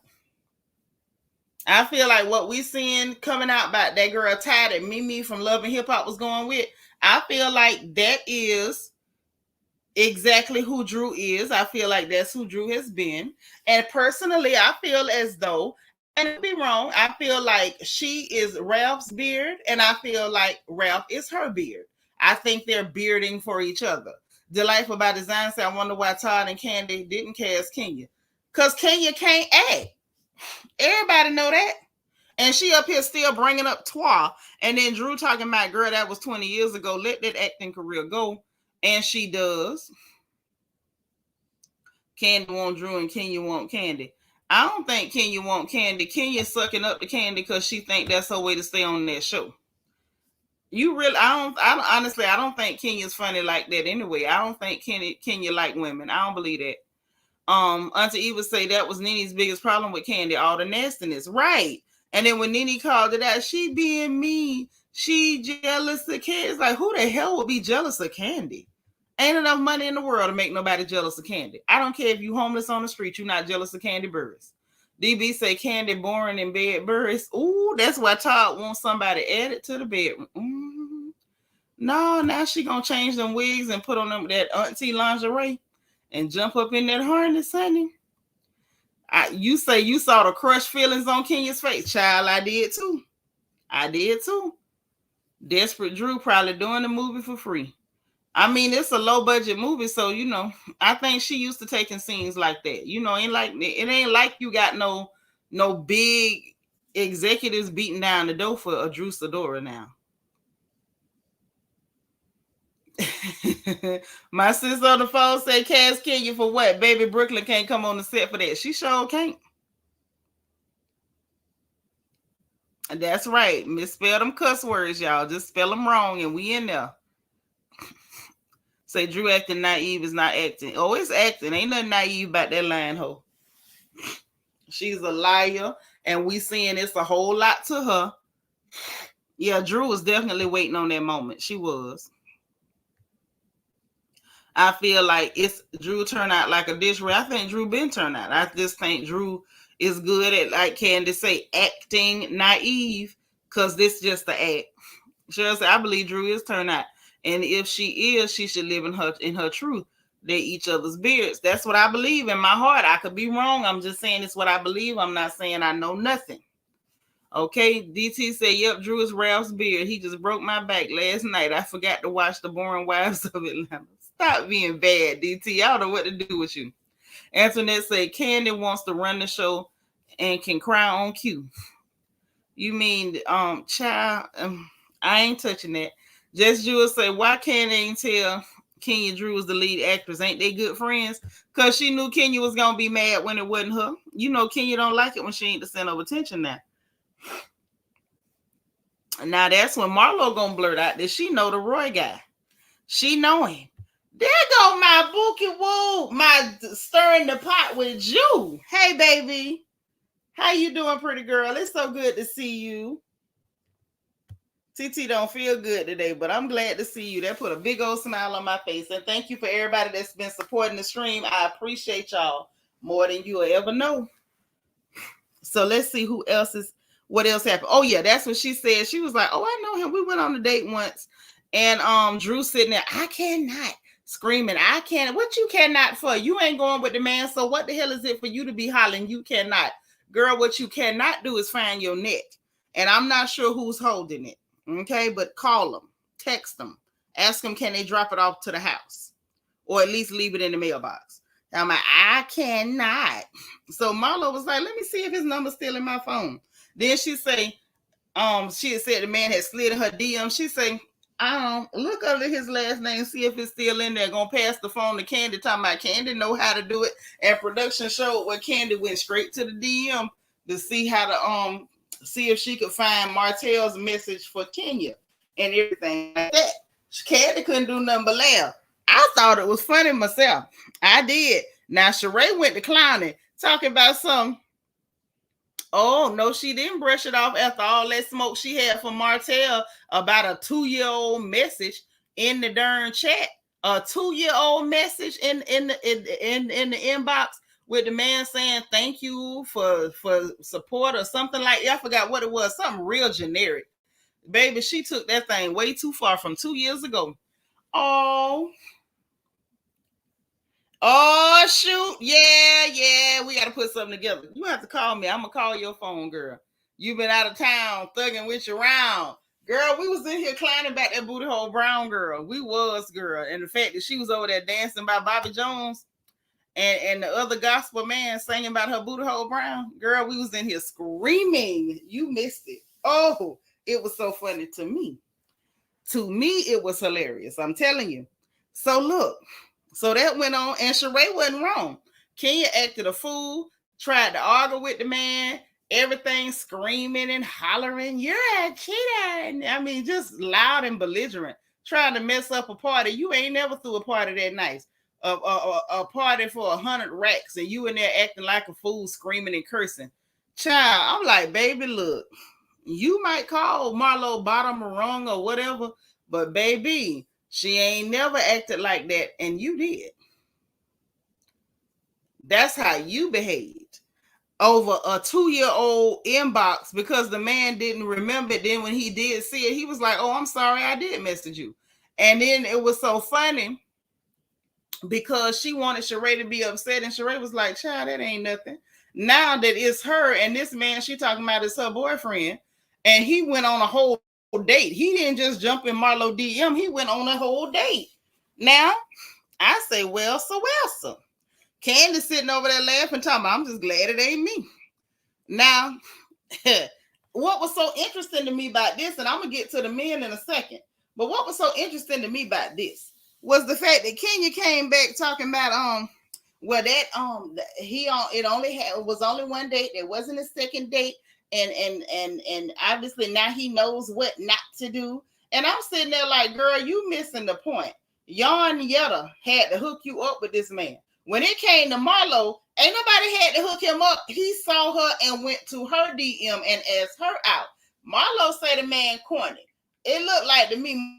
I feel like what we seeing coming out about that girl Ty that Mimi from Love and Hip Hop was going with, I feel like that is exactly who Drew is. I feel like that's who Drew has been. And personally, I feel as though, and it'd be wrong, I feel like she is Ralph's beard, and I feel like Ralph is her beard. I think they're bearding for each other. Delightful by Design said, I wonder why Todd and Candy didn't cast Kenya. Because Kenya can't act. Everybody know that. And she up here still bringing up Twa. And then Drew talking about, girl, that was 20 years ago. Let that acting career go. And she does. Candy want Drew and Kenya want Candy. I don't think Kenya want Candy. Kenya's sucking up the Candy because she think that's her way to stay on that show. Honestly, I don't think Kenya's funny like that anyway. I don't think Kenya like women. I don't believe that. Auntie Eva say that was Nene's biggest problem with Candy, all the nastiness. Right. And then when Nene called it out, she being mean. She jealous of Candy. It's like, who the hell would be jealous of Candy? Ain't enough money in the world to make nobody jealous of Candy. I don't care if you homeless on the street, you're not jealous of Candy Burris. DB say Candy boring in bed Burris. Ooh, that's why Todd wants somebody added to the bedroom. No, now she gonna change them wigs and put on them that auntie lingerie and jump up in that harness, honey. You say you saw the crushed feelings on Kenya's face. Child, I did too. Desperate Drew probably doing the movie for free. I mean, it's a low budget movie, so I think she used to taking scenes like that. It ain't like you got no big executives beating down the door for a Drew Sidora now. My sister on the phone said, Cass Kenya for what? Baby Brooklyn can't come on the set for that. She sure can't. That's right. Misspell them cuss words, y'all. Just spell them wrong and we in there. Say Drew acting naive is not acting. Oh, it's acting. Ain't nothing naive about that line, ho. She's a liar, and we seeing it's a whole lot to her. Yeah, Drew was definitely waiting on that moment. She was. I feel like it's Drew turned out like a dish. I think Drew been turned out. I just think Drew is good at, like Candy say, acting naive, because this just the act. Cheryl said, I believe Drew is turned out. And if she is, she should live in her truth. They're each other's beards. That's what I believe in my heart. I could be wrong. I'm just saying it's what I believe. I'm not saying I know nothing. Okay, DT said, yep, Drew is Ralph's beard. He just broke my back last night. I forgot to watch The Boring Wives of Atlanta. Stop being bad, DT. I don't know what to do with you. Antoinette said, Candy wants to run the show and can cry on cue. You mean, child, I ain't touching that. Just Jewel say, why can't they tell Kenya Drew was the lead actress? Ain't they good friends? Because she knew Kenya was going to be mad when it wasn't her. Kenya don't like it when she ain't the center of attention now. Now that's when Marlo gonna blurt out that she know the Roy guy. She know him. There go my Bookie Woo, my stirring the pot with you. Hey, baby. How you doing, pretty girl? It's so good to see you. TT don't feel good today, but I'm glad to see you. That put a big old smile on my face. And thank you for everybody that's been supporting the stream. I appreciate y'all more than you'll ever know. So let's see what else happened. Oh, yeah, that's what she said. She was like, oh, I know him. We went on a date once. And Drew sitting there, I cannot, screaming, I can't. What you cannot for? You ain't going with the man. So what the hell is it for you to be hollering? You cannot. Girl, what you cannot do is find your neck. and I'm not sure who's holding it. Okay, but call them, text them, ask them, can they drop it off to the house, or at least leave it in the mailbox. I'm like, I cannot. So Marlo was like, let me see if his number's still in my phone. Then she say, she had said the man had slid in her DM. She say, look under his last name, see if it's still in there. Gonna pass the phone to Candy, talking about Candy know how to do it. And production showed where Candy went straight to the DM to see how to see if she could find Martell's message for Kenya and everything like that. Candy couldn't do nothing but laugh. I thought it was funny myself. I did. Now Sheree went to clowning, talking about some. Oh, no, she didn't brush it off after all that smoke she had from Martell about a 2-year-old message in the darn chat. A 2-year-old message in the inbox with the man saying thank you for support or something like that. I forgot what it was. Something real generic. Baby, she took that thing way too far from 2 years ago. Oh, shoot. Yeah. We got to put something together. You have to call me. I'm going to call your phone, girl. You've been out of town, thugging with you around. Girl, we was in here climbing back that booty hole brown girl. We was, girl. And the fact that she was over there dancing by Bobby Jones and the other gospel man singing about her booty hole brown. Girl, we was in here screaming. You missed it. Oh, it was so funny to me. To me, it was hilarious. I'm telling you. So look. So that went on, and Sheree wasn't wrong. Kenya acted a fool, tried to argue with the man, everything screaming and hollering, you're a cheater. I mean, just loud and belligerent, trying to mess up a party. You ain't never threw a party that nice. A party for 100 racks, and you in there acting like a fool, screaming and cursing. Child, I'm like, baby, look, you might call Marlo bottom or wrong or whatever, but baby, she ain't never acted like that, and you did. That's how you behaved over a 2-year-old inbox because the man didn't remember it. Then when he did see it, he was like, oh, I'm sorry, I did message you. And then it was so funny because she wanted Sheree to be upset, and Sheree was like, child, that ain't nothing. Now that it's her and this man she talking about is her boyfriend, and he went on a whole date. He didn't just jump in Marlo DM. He went on a whole date. Now, I say, well, so. Candace sitting over there laughing, talking about, I'm just glad it ain't me. Now, what was so interesting to me about this, and I'm going to get to the men in a second, but what was so interesting to me about this was the fact that Kenya came back talking about, well, that it was only one date. There wasn't a second date. And obviously now he knows what not to do. And I'm sitting there like, girl, you missing the point. Yarn Yetta had to hook you up with this man. When it came to Marlo, ain't nobody had to hook him up. He saw her and went to her DM and asked her out. Marlo said the man corny. It looked like to me.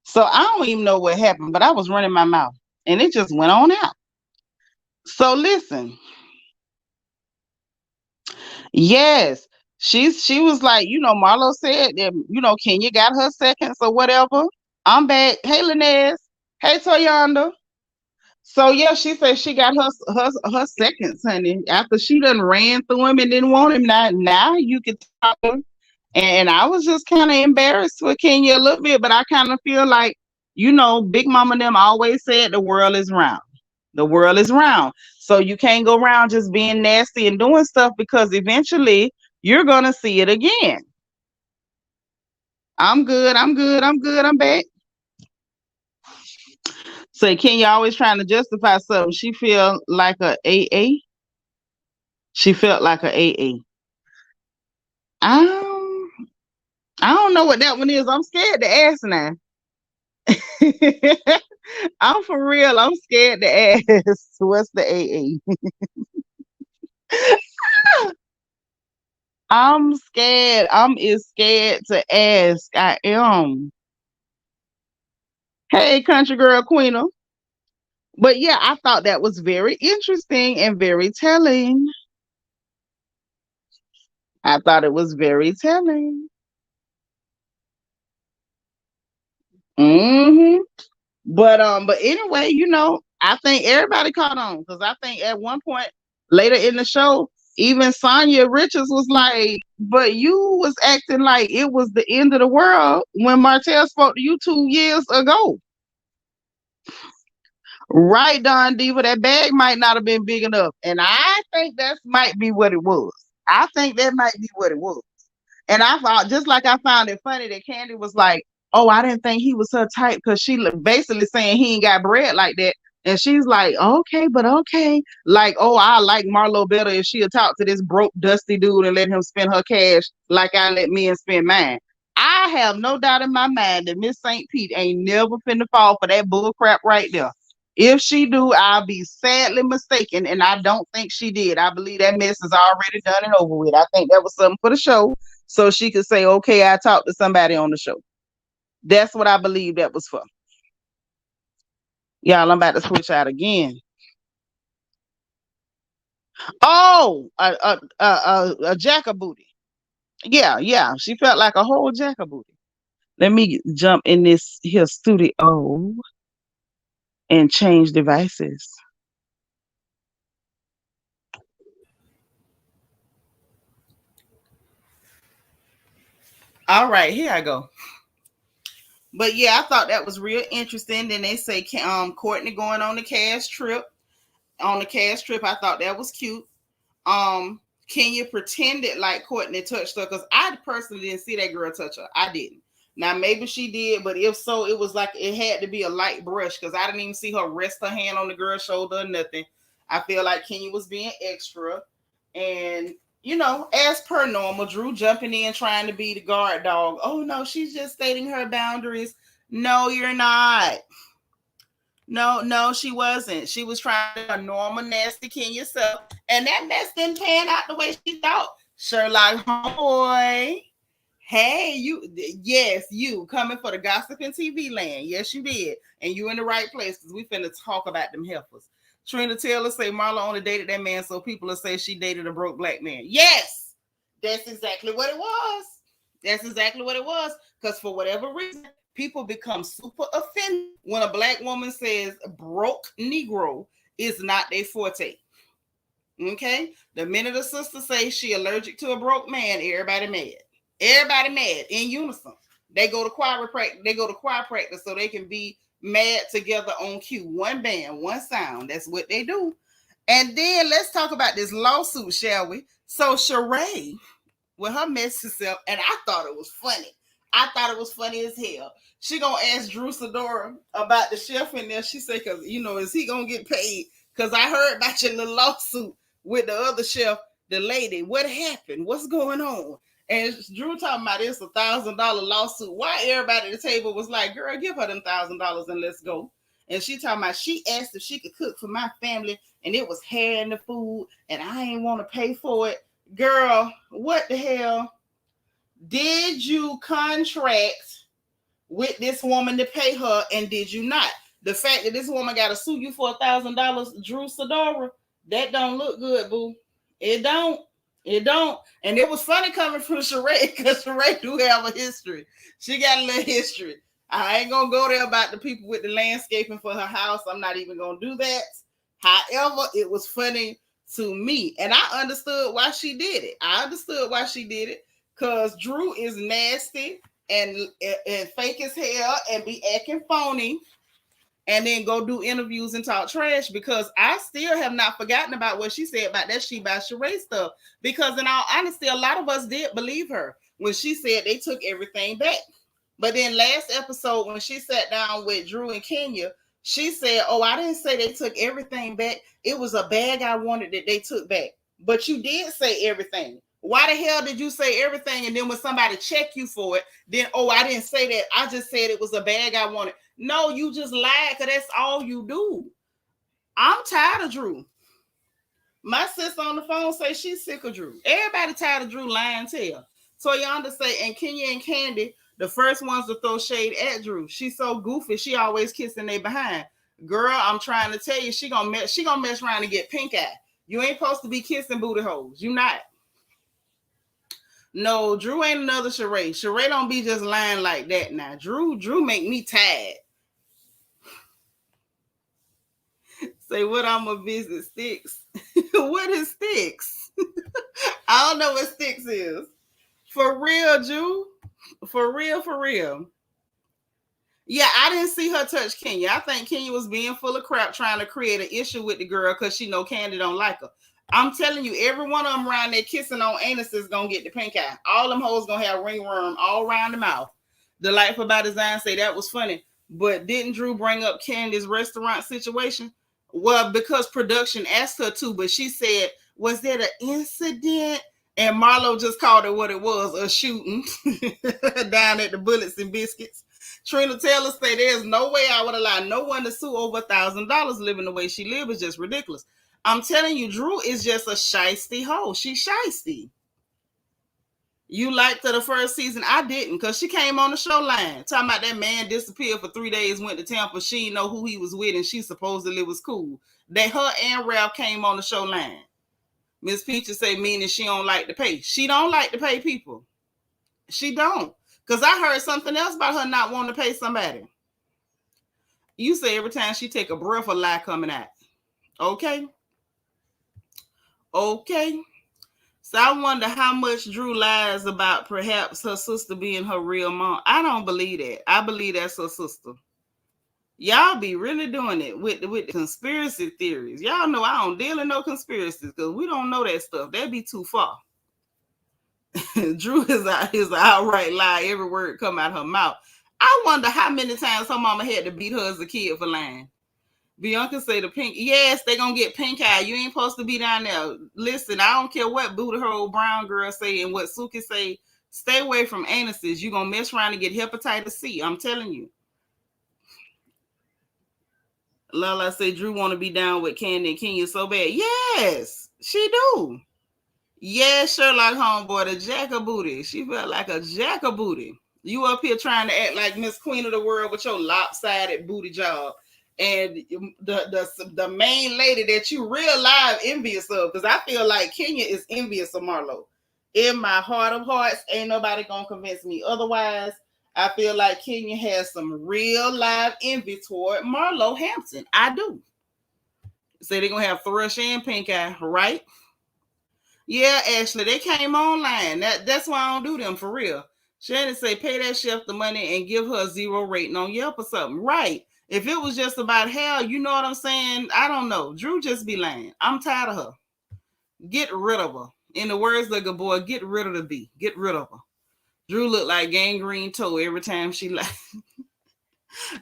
So I don't even know what happened, but I was running my mouth and it just went on out. So listen. Yes. She was like, Marlo said that, Kenya got her seconds or whatever. I'm back. Hey, Linez. Hey, Toyonda. So yeah, she said she got her seconds, honey. After she done ran through him and didn't want him, now you can talk to him. And I was just kind of embarrassed for Kenya a little bit, but I kind of feel like, Big Mama and them always said the world is round. The world is round. So you can't go around just being nasty and doing stuff, because eventually you're going to see it again. I'm good. I'm good. I'm good. I'm back. So Kenya always trying to justify something. She feel like a AA. She felt like a AA. Um, I don't know what that one is. I'm scared to ask now. I'm for real. I'm scared to ask. What's the AA? I'm scared. I'm is scared to ask. I am. Hey, country girl, Queena. But yeah, I thought that was very interesting and very telling. I thought it was very telling. Hmm. But anyway, I think everybody caught on, because I think at one point later in the show, even Sonya Richards was like, "But you was acting like it was the end of the world when Martell spoke to you 2 years ago." Right, Don Diva, that bag might not have been big enough. And I think that might be what it was. I think that might be what it was. And I thought, just like I found it funny that Candy was like, "Oh, I didn't think he was her type," because she basically saying he ain't got bread like that. And she's like, "Okay, but okay." Like, "Oh, I like Marlo better if she'll talk to this broke, dusty dude and let him spend her cash like I let men spend mine." I have no doubt in my mind that Miss St. Pete ain't never finna fall for that bull crap right there. If she do, I'll be sadly mistaken, and I don't think she did. I believe that mess is already done and over with. I think that was something for the show, so she could say, "Okay, I talked to somebody on the show." That's what I believe that was for. Y'all, I'm about to switch out again. Oh, a jack of booty. Yeah, yeah. She felt like a whole jack of booty. Let me jump in this here studio and change devices. All right, here I go. But yeah, I thought that was real interesting. Then they say Courtney going on the cash trip. On the cash trip, I thought that was cute. Kenya pretended like Courtney touched her, because I personally didn't see that girl touch her. I didn't. Now maybe she did, but if so, it was like it had to be a light brush, because I didn't even see her rest her hand on the girl's shoulder or nothing. I feel like Kenya was being extra, and as per normal, Drew jumping in trying to be the guard dog. "Oh no, she's just stating her boundaries." No, you're not. No, no, she wasn't. She was trying to be a normal, nasty Kenya self, and that mess didn't pan out the way she thought. Sherlock, homeboy. Hey, you, yes, you coming for the gossiping TV land. Yes, you did. And you in the right place, because we finna talk about them heifers. Trina Taylor say Marlo only dated that man so people will say she dated a broke black man. Yes, that's exactly what it was. That's exactly what it was. Because for whatever reason, people become super offended when a black woman says broke Negro is not their forte. Okay? The minute a sister says she allergic to a broke man, everybody mad. Everybody mad in unison. They go to choir practice. They go to choir practice so they can be mad together on cue. One band, one sound. That's what they do. And then let's talk about this lawsuit, shall we? So Sheree, with her messy self, and I thought it was funny. I thought it was funny as hell. She gonna ask Drew Sidora about the chef in there. She said, "Cause is he gonna get paid? Cause I heard about your little lawsuit with the other chef, the lady. What happened? What's going on?" And Drew talking about it's $1,000 lawsuit. Why everybody at the table was like, "Girl, give her them $1,000 and let's go." And she talking about she asked if she could cook for my family, and it was hair in the food, and I ain't want to pay for it. Girl, what the hell? Did you contract with this woman to pay her, and did you not? The fact that this woman got to sue you for $1,000, Drew Sidora, that don't look good, boo. It don't. It don't. And it was funny coming from Sheree, because Sheree do have a history. She got a little history. I ain't gonna go there about the people with the landscaping for her house. I'm not even gonna do that. However, it was funny to me, and I understood why she did it. I understood why she did it, Cause Drew is nasty and fake as hell and be acting phony and then go do interviews and talk trash, because I still have not forgotten about what she said about that She by Sheree stuff. Because in all honesty, a lot of us did believe her when she said they took everything back. But then last episode, when she sat down with Drew and Kenya, she said, "Oh, I didn't say they took everything back. It was a bag I wanted that they took back." But you did say everything. Why the hell did you say everything? And then when somebody check you for it, then, "Oh, I didn't say that. I just said it was a bag I wanted." No, you just lied, because that's all you do. I'm tired of Drew. My sister on the phone say she's sick of Drew. Everybody tired of Drew lying tell. So Yonda say, and Kenya and Candy, the first ones to throw shade at Drew. She's so goofy. She always kissing they behind. Girl, I'm trying to tell you, she gonna mess around and get pink eye. You ain't supposed to be kissing booty holes. You not. No, Drew ain't another Sheree. Sheree don't be just lying like that now. Drew make me tired. Say what, I'm gonna visit Sticks. What is Sticks? I don't know what Sticks is. For real, Drew. For real. Yeah, I didn't see her touch Kenya. I think Kenya was being full of crap trying to create an issue with the girl because she know Candy don't like her. I'm telling you, every one of them around there kissing on anus is gonna get the pink eye. All them hoes gonna have ringworm all around the mouth. Delightful by Design say that was funny. But didn't Drew bring up Candy's restaurant situation? Well, because production asked her to, but she said, "Was that an incident?" And Marlo just called it what it was, a shooting down at the Bullets and Biscuits. Trina Taylor say there's no way I would allow no one to sue over $1,000 living the way she lives. Is just ridiculous. I'm telling you, Drew is just a shiesty hoe. She's shiesty. You liked her the first season. I didn't, because she came on the show line talking about that man disappeared for 3 days, went to Tampa. She didn't know who he was with, and she supposedly was cool. That her and Ralph came on the show line. Miss Peaches say meaning she don't like to pay. She don't like to pay people. She don't. Because I heard something else about her not wanting to pay somebody. You say every time she take a breath, a lie coming out. Okay. So I wonder how much Drew lies about perhaps her sister being her real mom. I don't believe that. I believe that's her sister. Y'all be really doing it with the conspiracy theories. Y'all know I don't deal in no conspiracies because we don't know that stuff. That'd be too far. Drew is an outright lie. Every word come out her mouth. I wonder how many times her mama had to beat her as a kid for lying. Bianca say the pink. Yes, they gonna get pink eye. You ain't supposed to be down there. Listen, I don't care what booty hole brown girl say and what Suki say. Stay away from anuses. You gonna mess around and get hepatitis C. I'm telling you. Lala say Drew want to be down with Candy and Kenya so bad. Yes, she do. Yeah, Sherlock homeboy, the jack of booty. She felt like a jack of booty. You up here trying to act like Miss Queen of the World with your lopsided booty job. And the main lady that you real live envious of, because I feel like Kenya is envious of Marlo. In my heart of hearts, ain't nobody gonna convince me otherwise. I feel like Kenya has some real live envy toward Marlo Hampton. I do. Say they're gonna have thrush and pink eye, right? Yeah, Ashley, they came online. That's why I don't do them for real. Shannon say pay that chef the money and give her a 0 rating on Yelp or something. Right. If it was just about hell, you know what I'm saying? I don't know. Drew just be lying. I'm tired of her. Get rid of her. In the words of the boy, get rid of the bee. Get rid of her. Drew look like gangrene toe every time she lies.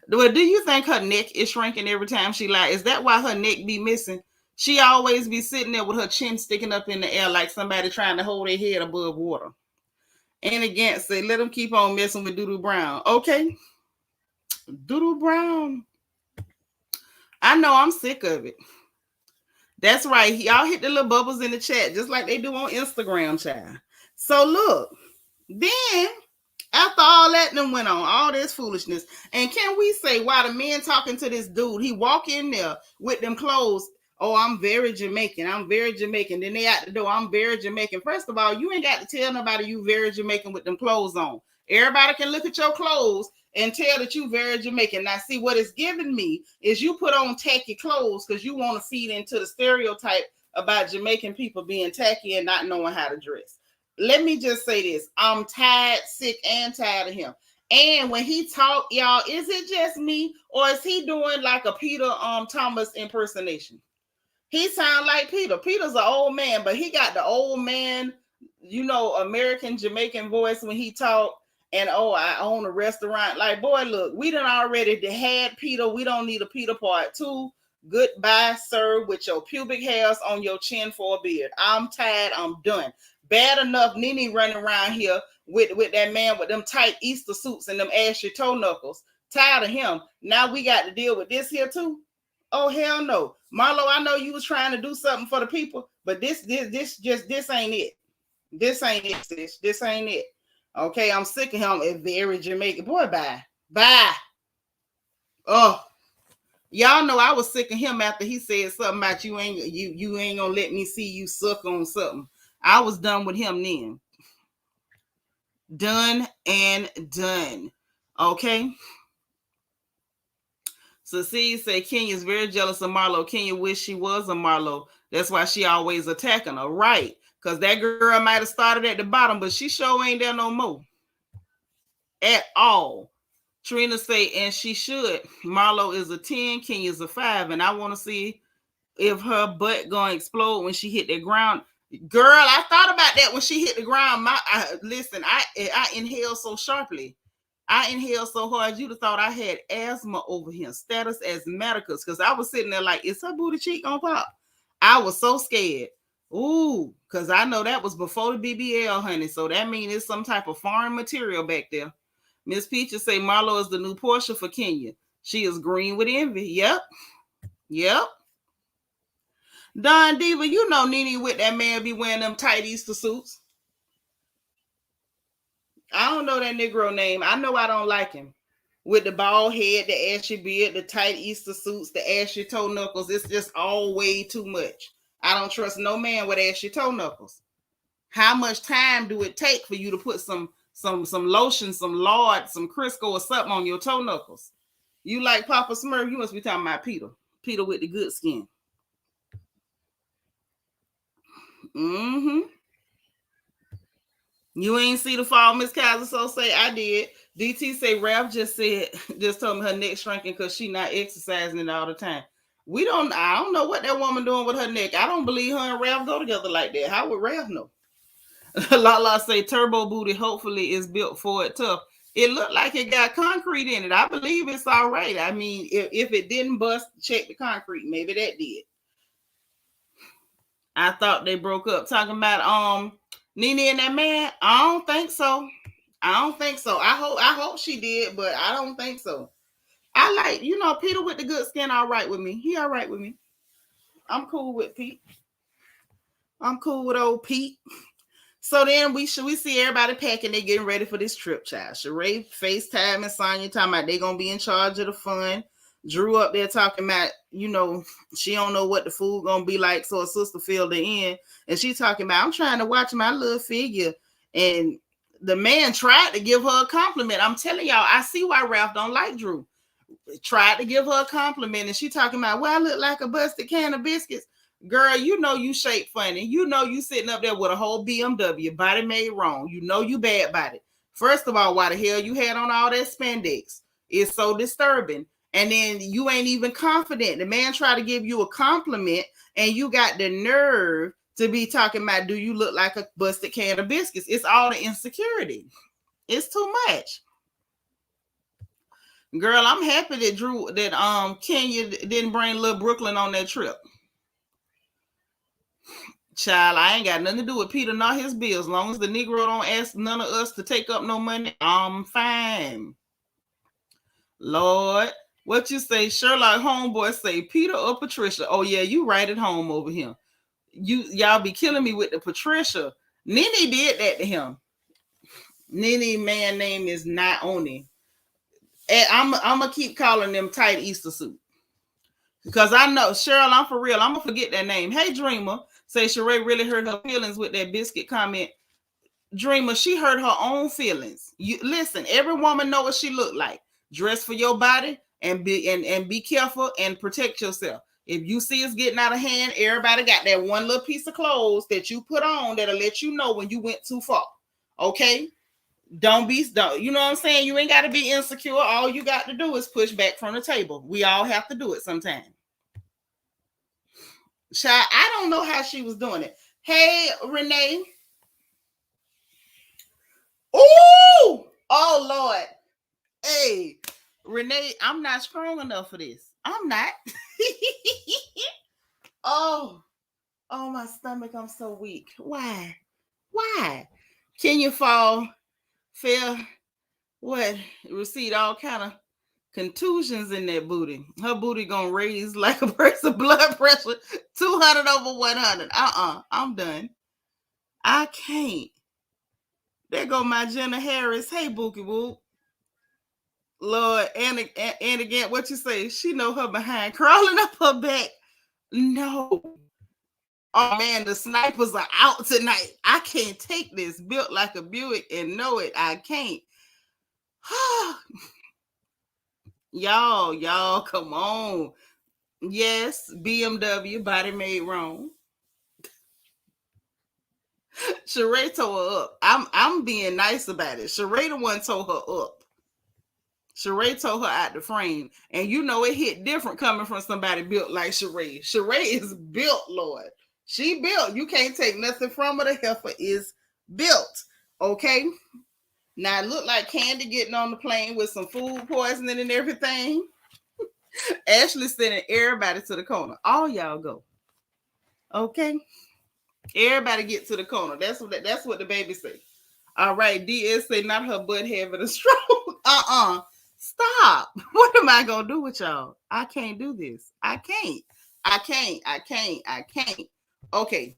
Well, do you think her neck is shrinking every time she lies? Is that why her neck be missing? She always be sitting there with her chin sticking up in the air like somebody trying to hold their head above water. And again, say, let them keep on messing with Doodoo Brown. Okay. Doodoo Brown. I know, I'm sick of it. That's right. Y'all hit the little bubbles in the chat, just like they do on Instagram, child. So look, then after all that then went on, all this foolishness, and can we say why the man talking to this dude, he walk in there with them clothes, oh, I'm very Jamaican, I'm very Jamaican. Then they out the door, I'm very Jamaican. First of all, you ain't got to tell nobody you very Jamaican with them clothes on. Everybody can look at your clothes and tell that you very Jamaican. Now, see, what it's giving me is you put on tacky clothes because you want to feed into the stereotype about Jamaican people being tacky and not knowing how to dress. let me just say this. I'm tired, sick, and tired of him. And when he talk, y'all, is it just me or is he doing like a Peter Thomas impersonation? He sound like Peter. Peter's an old man, but he got the old man, American Jamaican voice when he talk. And I own a restaurant. Like, boy, look, we done already had Peter. We don't need a Peter part 2. Goodbye, sir, with your pubic hairs on your chin for a beard. I'm tired. I'm done. Bad enough Nene running around here with that man with them tight Easter suits and them ashy toe knuckles. Tired of him. Now we got to deal with this here too. Oh, hell no. Marlo, I know you was trying to do something for the people, but this ain't it. This ain't it, sis. This ain't it. Okay, I'm sick of him. It's very Jamaican. Boy, bye. Bye. Oh. Y'all know I was sick of him after he said something about you ain't gonna let me see you suck on something. I was done with him then. Done and done. Okay. So see, say Kenya's very jealous of Marlo. Kenya wish she was a Marlo. That's why she always attacking her. Right. Because that girl might have started at the bottom, but she sure ain't there no more. At all. Trina say, and she should. Marlo is a 10, Kenya's a 5, and I want to see if her butt gonna explode when she hit the ground. Girl, I thought about that when she hit the ground. Listen, I inhaled so sharply. I inhaled so hard, you'd have thought I had asthma over here, status asthmaticus, because I was sitting there like, is her booty cheek gonna pop? I was so scared. Ooh, because I know that was before the BBL, honey. So that means it's some type of foreign material back there. Miss Peaches say Marlo is the new Portia for Kenya. She is green with envy. Yep. Don Diva, you know Nene with that man be wearing them tight Easter suits. I don't know that Negro name. I know I don't like him. With the bald head, the ashy beard, the tight Easter suits, the ashy toe knuckles. It's just all way too much. I don't trust no man with ashy toe knuckles. How much time do it take for you to put some lotion, some lard, some Crisco or something on your toe knuckles? You like Papa Smurf? You must be talking about Peter. Peter with the good skin. Mm-hmm. You ain't see the fall, Miss Kaiser. So say I did. DT say Ralph just told me her neck shrinking because she not exercising it all the time. I don't know what that woman doing with her neck. I don't believe her and Ralph go together like that. How would Ralph know? Lala say turbo booty hopefully is built for it tough. It looked like it got concrete in it. I believe it's all right. I mean, if it didn't bust, check the concrete. Maybe that did. I thought they broke up. Talking about Nene and that man. I don't think so. I hope she did, but I don't think so. I like, Peter with the good skin. All right with me. He all right with me. I'm cool with Pete. I'm cool with old Pete. So then we see everybody packing. They getting ready for this trip, child. Sheree, FaceTime, and Sonya talking about they gonna be in charge of the fun. Drew up there talking about, she don't know what the food gonna be like, so her sister filled her in, and she talking about, I'm trying to watch my little figure, and the man tried to give her a compliment. I'm telling y'all, I see why Ralph don't like Drew. Tried to give her a compliment, and she talking about, well, I look like a busted can of biscuits. Girl, you shape funny. You sitting up there with a whole BMW, body made wrong. You bad body. First of all, why the hell you had on all that spandex? It's so disturbing. And then you ain't even confident. The man tried to give you a compliment, and you got the nerve to be talking about, do you look like a busted can of biscuits? It's all the insecurity. It's too much. Girl, I'm happy that Kenya didn't bring little Brooklyn on that trip. Child, I ain't got nothing to do with Peter, not his bills. As long as the Negro don't ask none of us to take up no money, I'm fine. Lord, what you say? Sherlock homeboy say Peter or Patricia? Oh yeah, you right at home over here. Y'all be killing me with the Patricia. Nene did that to him. Nene man name is Naomi. And I'm gonna keep calling them tight Easter suit. Because I know, Cheryl, I'm for real. I'm gonna forget that name. Hey, Dreamer. Say Sheree really hurt her feelings with that biscuit comment. Dreamer, she hurt her own feelings. You listen, every woman know what she look like. Dress for your body and be careful and protect yourself. If you see it's getting out of hand, everybody got that one little piece of clothes that you put on that'll let you know when you went too far. Okay? Don't, you know what I'm saying? You ain't got to be insecure. All you got to do is push back from the table. We all have to do it sometime. Child, I don't know how she was doing it. Hey, Renee. Ooh! Oh, Lord. Hey, Renee, I'm not strong enough for this. I'm not. Oh, my stomach, I'm so weak. Why? Can you fell, what, receive all kind of contusions in that booty. Her booty gonna raise like a person blood pressure 200 over 100. I'm done. I can't. There go my Jenna Harris. Hey, Bookie Whoop. Lord, and again, what you say? She know her behind crawling up her back. No. Oh man, the snipers are out tonight. I can't take this. Built like a Buick and know it. I can't. Y'all, come on. Yes, BMW, body made wrong. Sheree tore her up. I'm being nice about it. Sheree the one tore her up. Sheree tore her out the frame. And you know it hit different coming from somebody built like Sheree. Sheree is built, Lord. She built. You can't take nothing from her. The heifer is built. Okay? Now it looked like Candy getting on the plane with some food poisoning and everything. Ashley sending everybody to the corner. All y'all go. Okay? Everybody get to the corner. That's what the baby say. All right, DS say not her butt having a stroke. Stop. What am I gonna do with y'all? I can't do this. I can't. Okay.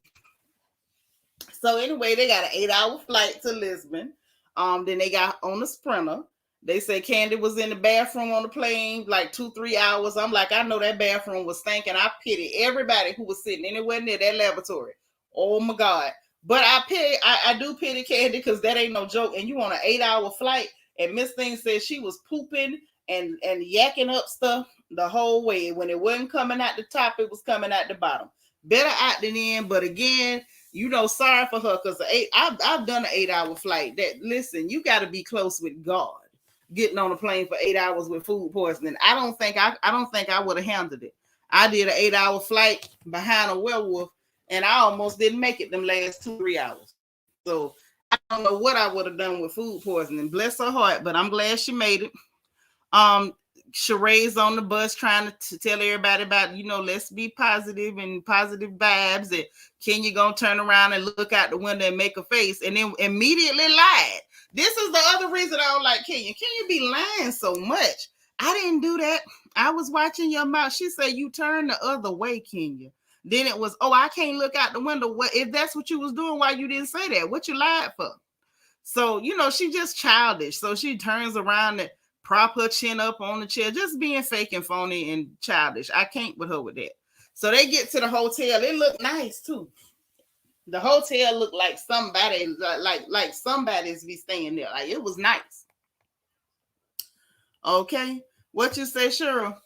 So anyway, they got an 8-hour flight to Lisbon. Then they got on a Sprinter. They said Candy was in the bathroom on the plane like 2-3 hours. I'm like, I know that bathroom was stinking. I pity everybody who was sitting anywhere near that laboratory. Oh my God. But I do pity Candy because that ain't no joke. And you on an 8-hour flight, and Miss Thing said she was pooping and yakking up stuff the whole way. When it wasn't coming out the top, it was coming out the bottom. Better out than in, but again, you know, sorry for her because I've done an 8-hour flight. That listen, you got to be close with God. Getting on a plane for 8 hours with food poisoning. I don't think I would have handled it. I did an 8-hour flight behind a werewolf, and I almost didn't make it them last 2-3 hours. So I don't know what I would have done with food poisoning. Bless her heart, but I'm glad she made it. Sheree's on the bus trying to tell everybody about, you know, let's be positive and positive vibes. And Kenya gonna turn around and look out the window and make a face, and then immediately lied. This is the other reason I don't like Kenya. Kenya be lying so much. I didn't do that. I was watching your mouth. She said you turned the other way, Kenya. Then it was, oh, I can't look out the window. What if that's what you was doing? Why you didn't say that? What you lied for? So, you know, she just childish. So she turns around and prop her chin up on the chair, just being fake and phony and childish. I can't with her with that. So they get to the hotel. It looked nice too. The hotel looked like somebody, like somebody's be staying there. Like it was nice. Okay. What you say, Cheryl?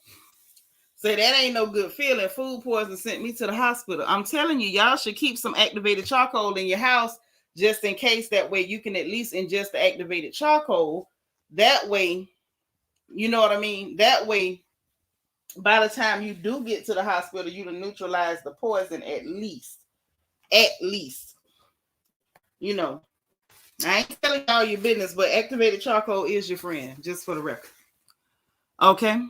Say that ain't no good feeling. Food poisoning sent me to the hospital. I'm telling you, y'all should keep some activated charcoal in your house just in case. That way you can at least ingest the activated charcoal. That way, you know what I mean? That way, by the time you do get to the hospital, you to neutralize the poison at least. At least. You know, I ain't telling y'all your business, but activated charcoal is your friend, just for the record. Okay.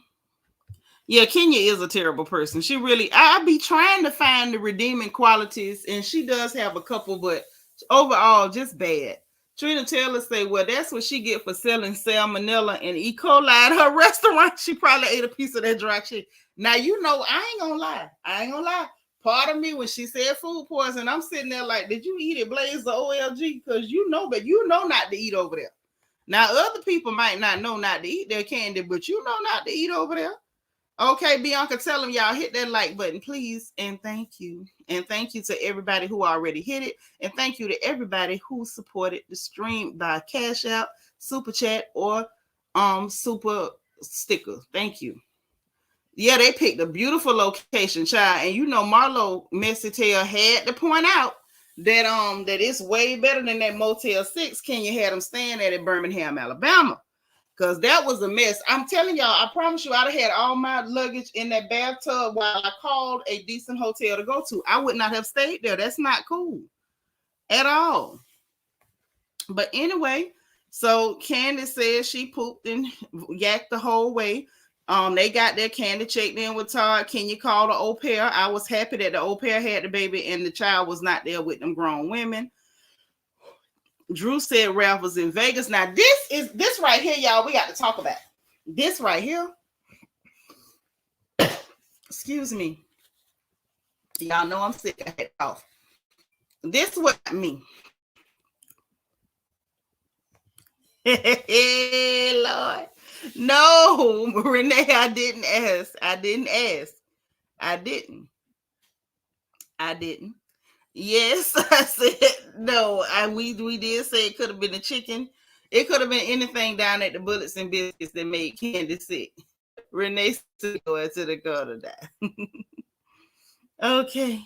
Yeah, Kenya is a terrible person. She really, I be trying to find the redeeming qualities, and she does have a couple, but overall, just bad. Trina Taylor say, well, that's what she get for selling salmonella and E. coli at her restaurant. She probably ate a piece of that dry chicken. Now, you know, I ain't gonna lie. Part of me, when she said food poison, I'm sitting there like, did you eat it, Blaze, or OLG? Because you know not to eat over there. Now, other people might not know not to eat their candy, but you know not to eat over there. Okay, Bianca, tell them y'all hit that like button, please. And thank you. And thank you to everybody who already hit it. And thank you to everybody who supported the stream by Cash App, Super Chat, or Super Sticker. Thank you. Yeah, they picked a beautiful location, child. And you know, Marlo Messy Tail had to point out that it's way better than that Motel 6 Kenya had them staying at Birmingham, Alabama. Because that was a mess. I'm telling y'all, I promise you, I'd have had all my luggage in that bathtub while I called a decent hotel to go to. I would not have stayed there. That's not cool at all. But anyway, so Candace says she pooped and yacked the whole way. They got their Candy checked in with Todd. Can you call the au pair? I was happy that the au pair had the baby and the child was not there with them grown women. Drew said Ralph was in Vegas. Now, this right here, y'all, we got to talk about. This right here. Excuse me. Y'all know I'm sick. I had off. This is what me. Hey, Lord. No, Renee, I didn't ask. I didn't. Yes, I said no. We did say it could have been a chicken. It could have been anything down at the Bullets and Biscuits that made Candy sick. Renee said going to the gutter die. Okay.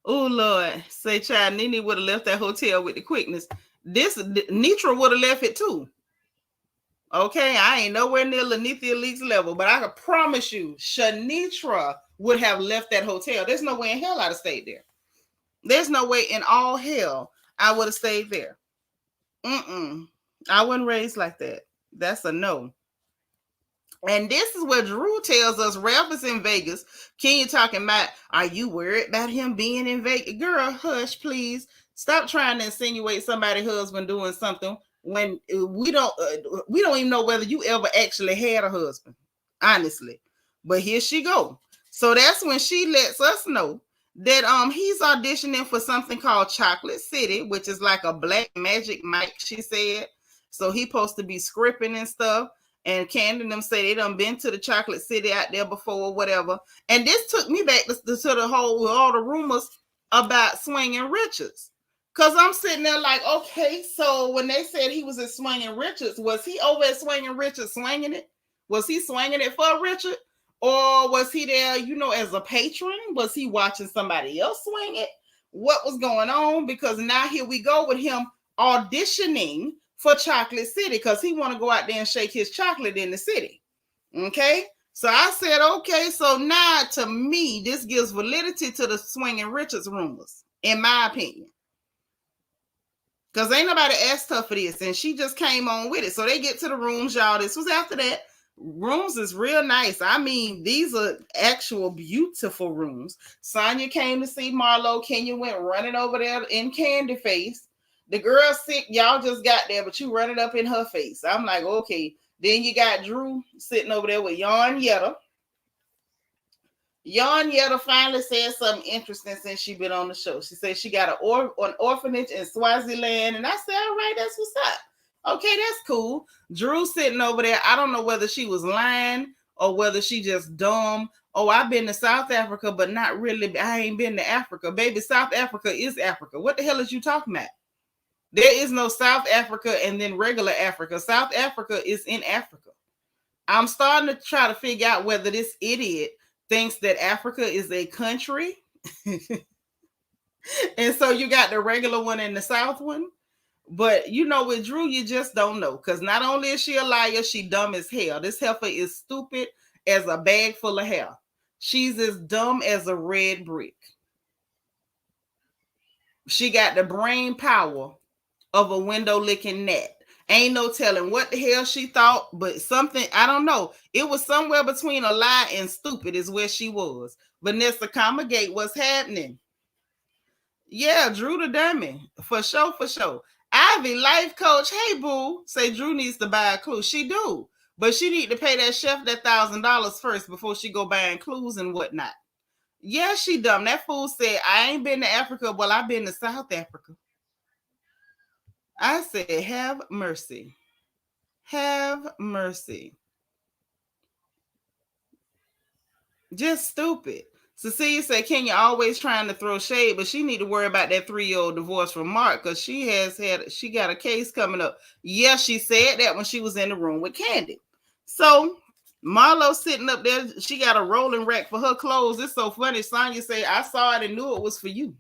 Oh Lord, say child, Nene would have left that hotel with the quickness. This Nitra would have left it too. Okay, I ain't nowhere near Lanithia Leaks level, but I can promise you, Shanitra would have left that hotel. There's no way in hell I'd have stayed there. There's no way in all hell I would have stayed there. I wasn't raised like that. That's a no. And this is what Drew tells us. Ralph is in Vegas. Kenya talking about, are you worried about him being in Vegas? Girl, hush, please. Stop trying to insinuate somebody's husband doing something when we don't even know whether you ever actually had a husband, honestly. But here she go. So that's when she lets us know that he's auditioning for something called Chocolate City, which is like a black magic Mike, she said. So he's supposed to be scripting and stuff. And Candy and them say they done been to the Chocolate City out there before or whatever. And this took me back to the whole, all the rumors about Swinging Richards. Because I'm sitting there like, okay, so when they said he was at Swinging Richards, was he over at Swinging Richards swinging it? Was he swinging it for Richard? Or was he there, as a patron? Was he watching somebody else swing it? What was going on? Because now here we go with him auditioning for Chocolate City because he want to go out there and shake his chocolate in the city. Okay? So I said, okay, so now to me, this gives validity to the Swinging Richards rumors, in my opinion. Because ain't nobody asked her for this, and she just came on with it. So they get to the rooms, y'all. This was after that. Rooms is real nice. I mean, these are actual beautiful rooms. Sonya came to see Marlo. Kenya went running over there in Candy face. The girl sick, y'all just got there, but you running up in her face. I'm like, okay. Then you got Drew sitting over there with Yarn Yetta. Yarn Yetta finally said something interesting since she been on the show. She said she got an orphanage in Swaziland. And I said, all right, that's what's up. Okay, that's cool. Drew sitting over there. I don't know whether she was lying or whether she just dumb. Oh, I've been to South Africa, but not really. I ain't been to Africa. Baby, South Africa is Africa. What the hell is you talking about? There is no South Africa and then regular Africa. South Africa is in Africa. I'm starting to try to figure out whether this idiot thinks that Africa is a country. And so you got the regular one and the South one. But with Drew, you just don't know. Because not only is she a liar, she dumb as hell. This heifer is stupid as a bag full of hair. She's as dumb as a red brick. She got the brain power of a window licking gnat. Ain't no telling what the hell she thought, but something, I don't know. It was somewhere between a lie and stupid is where she was. Vanessa Comagate, what's happening? Yeah, Drew the dummy. For sure. Ivy, life coach. Hey, boo. Say Drew needs to buy a clue. She do. But she need to pay that chef that $1,000 first before she go buying clues and whatnot. Yeah, she dumb. That fool said, I ain't been to Africa. Well, I've been to South Africa. I said, have mercy. Have mercy. Just stupid. Cecilia said, Kenya always trying to throw shade, but she need to worry about that 3-year-old divorce from Mark because she got a case coming up. Yeah, she said that when she was in the room with Candy. So Marlo sitting up there, she got a rolling rack for her clothes. It's so funny. Sonya say, I saw it and knew it was for you.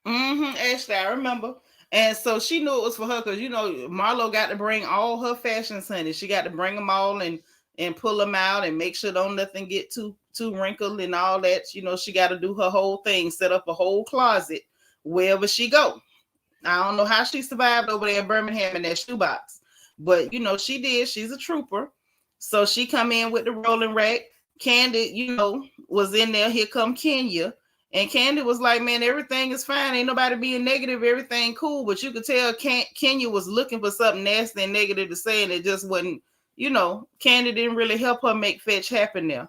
Ashley, I remember. And so she knew it was for her because Marlo got to bring all her fashions, honey. She got to bring them all and pull them out and make sure don't nothing get too wrinkled and all that. She got to do her whole thing, set up a whole closet wherever she go. I don't know how she survived over there in Birmingham in that shoebox, but she did. She's a trooper. So she come in with the rolling rack. Candy, was in there. Here come Kenya. And Candy was like, man, everything is fine. Ain't nobody being negative. Everything cool. But you could tell Kenya was looking for something nasty and negative to say, and it just wasn't, Candy didn't really help her make fetch happen there.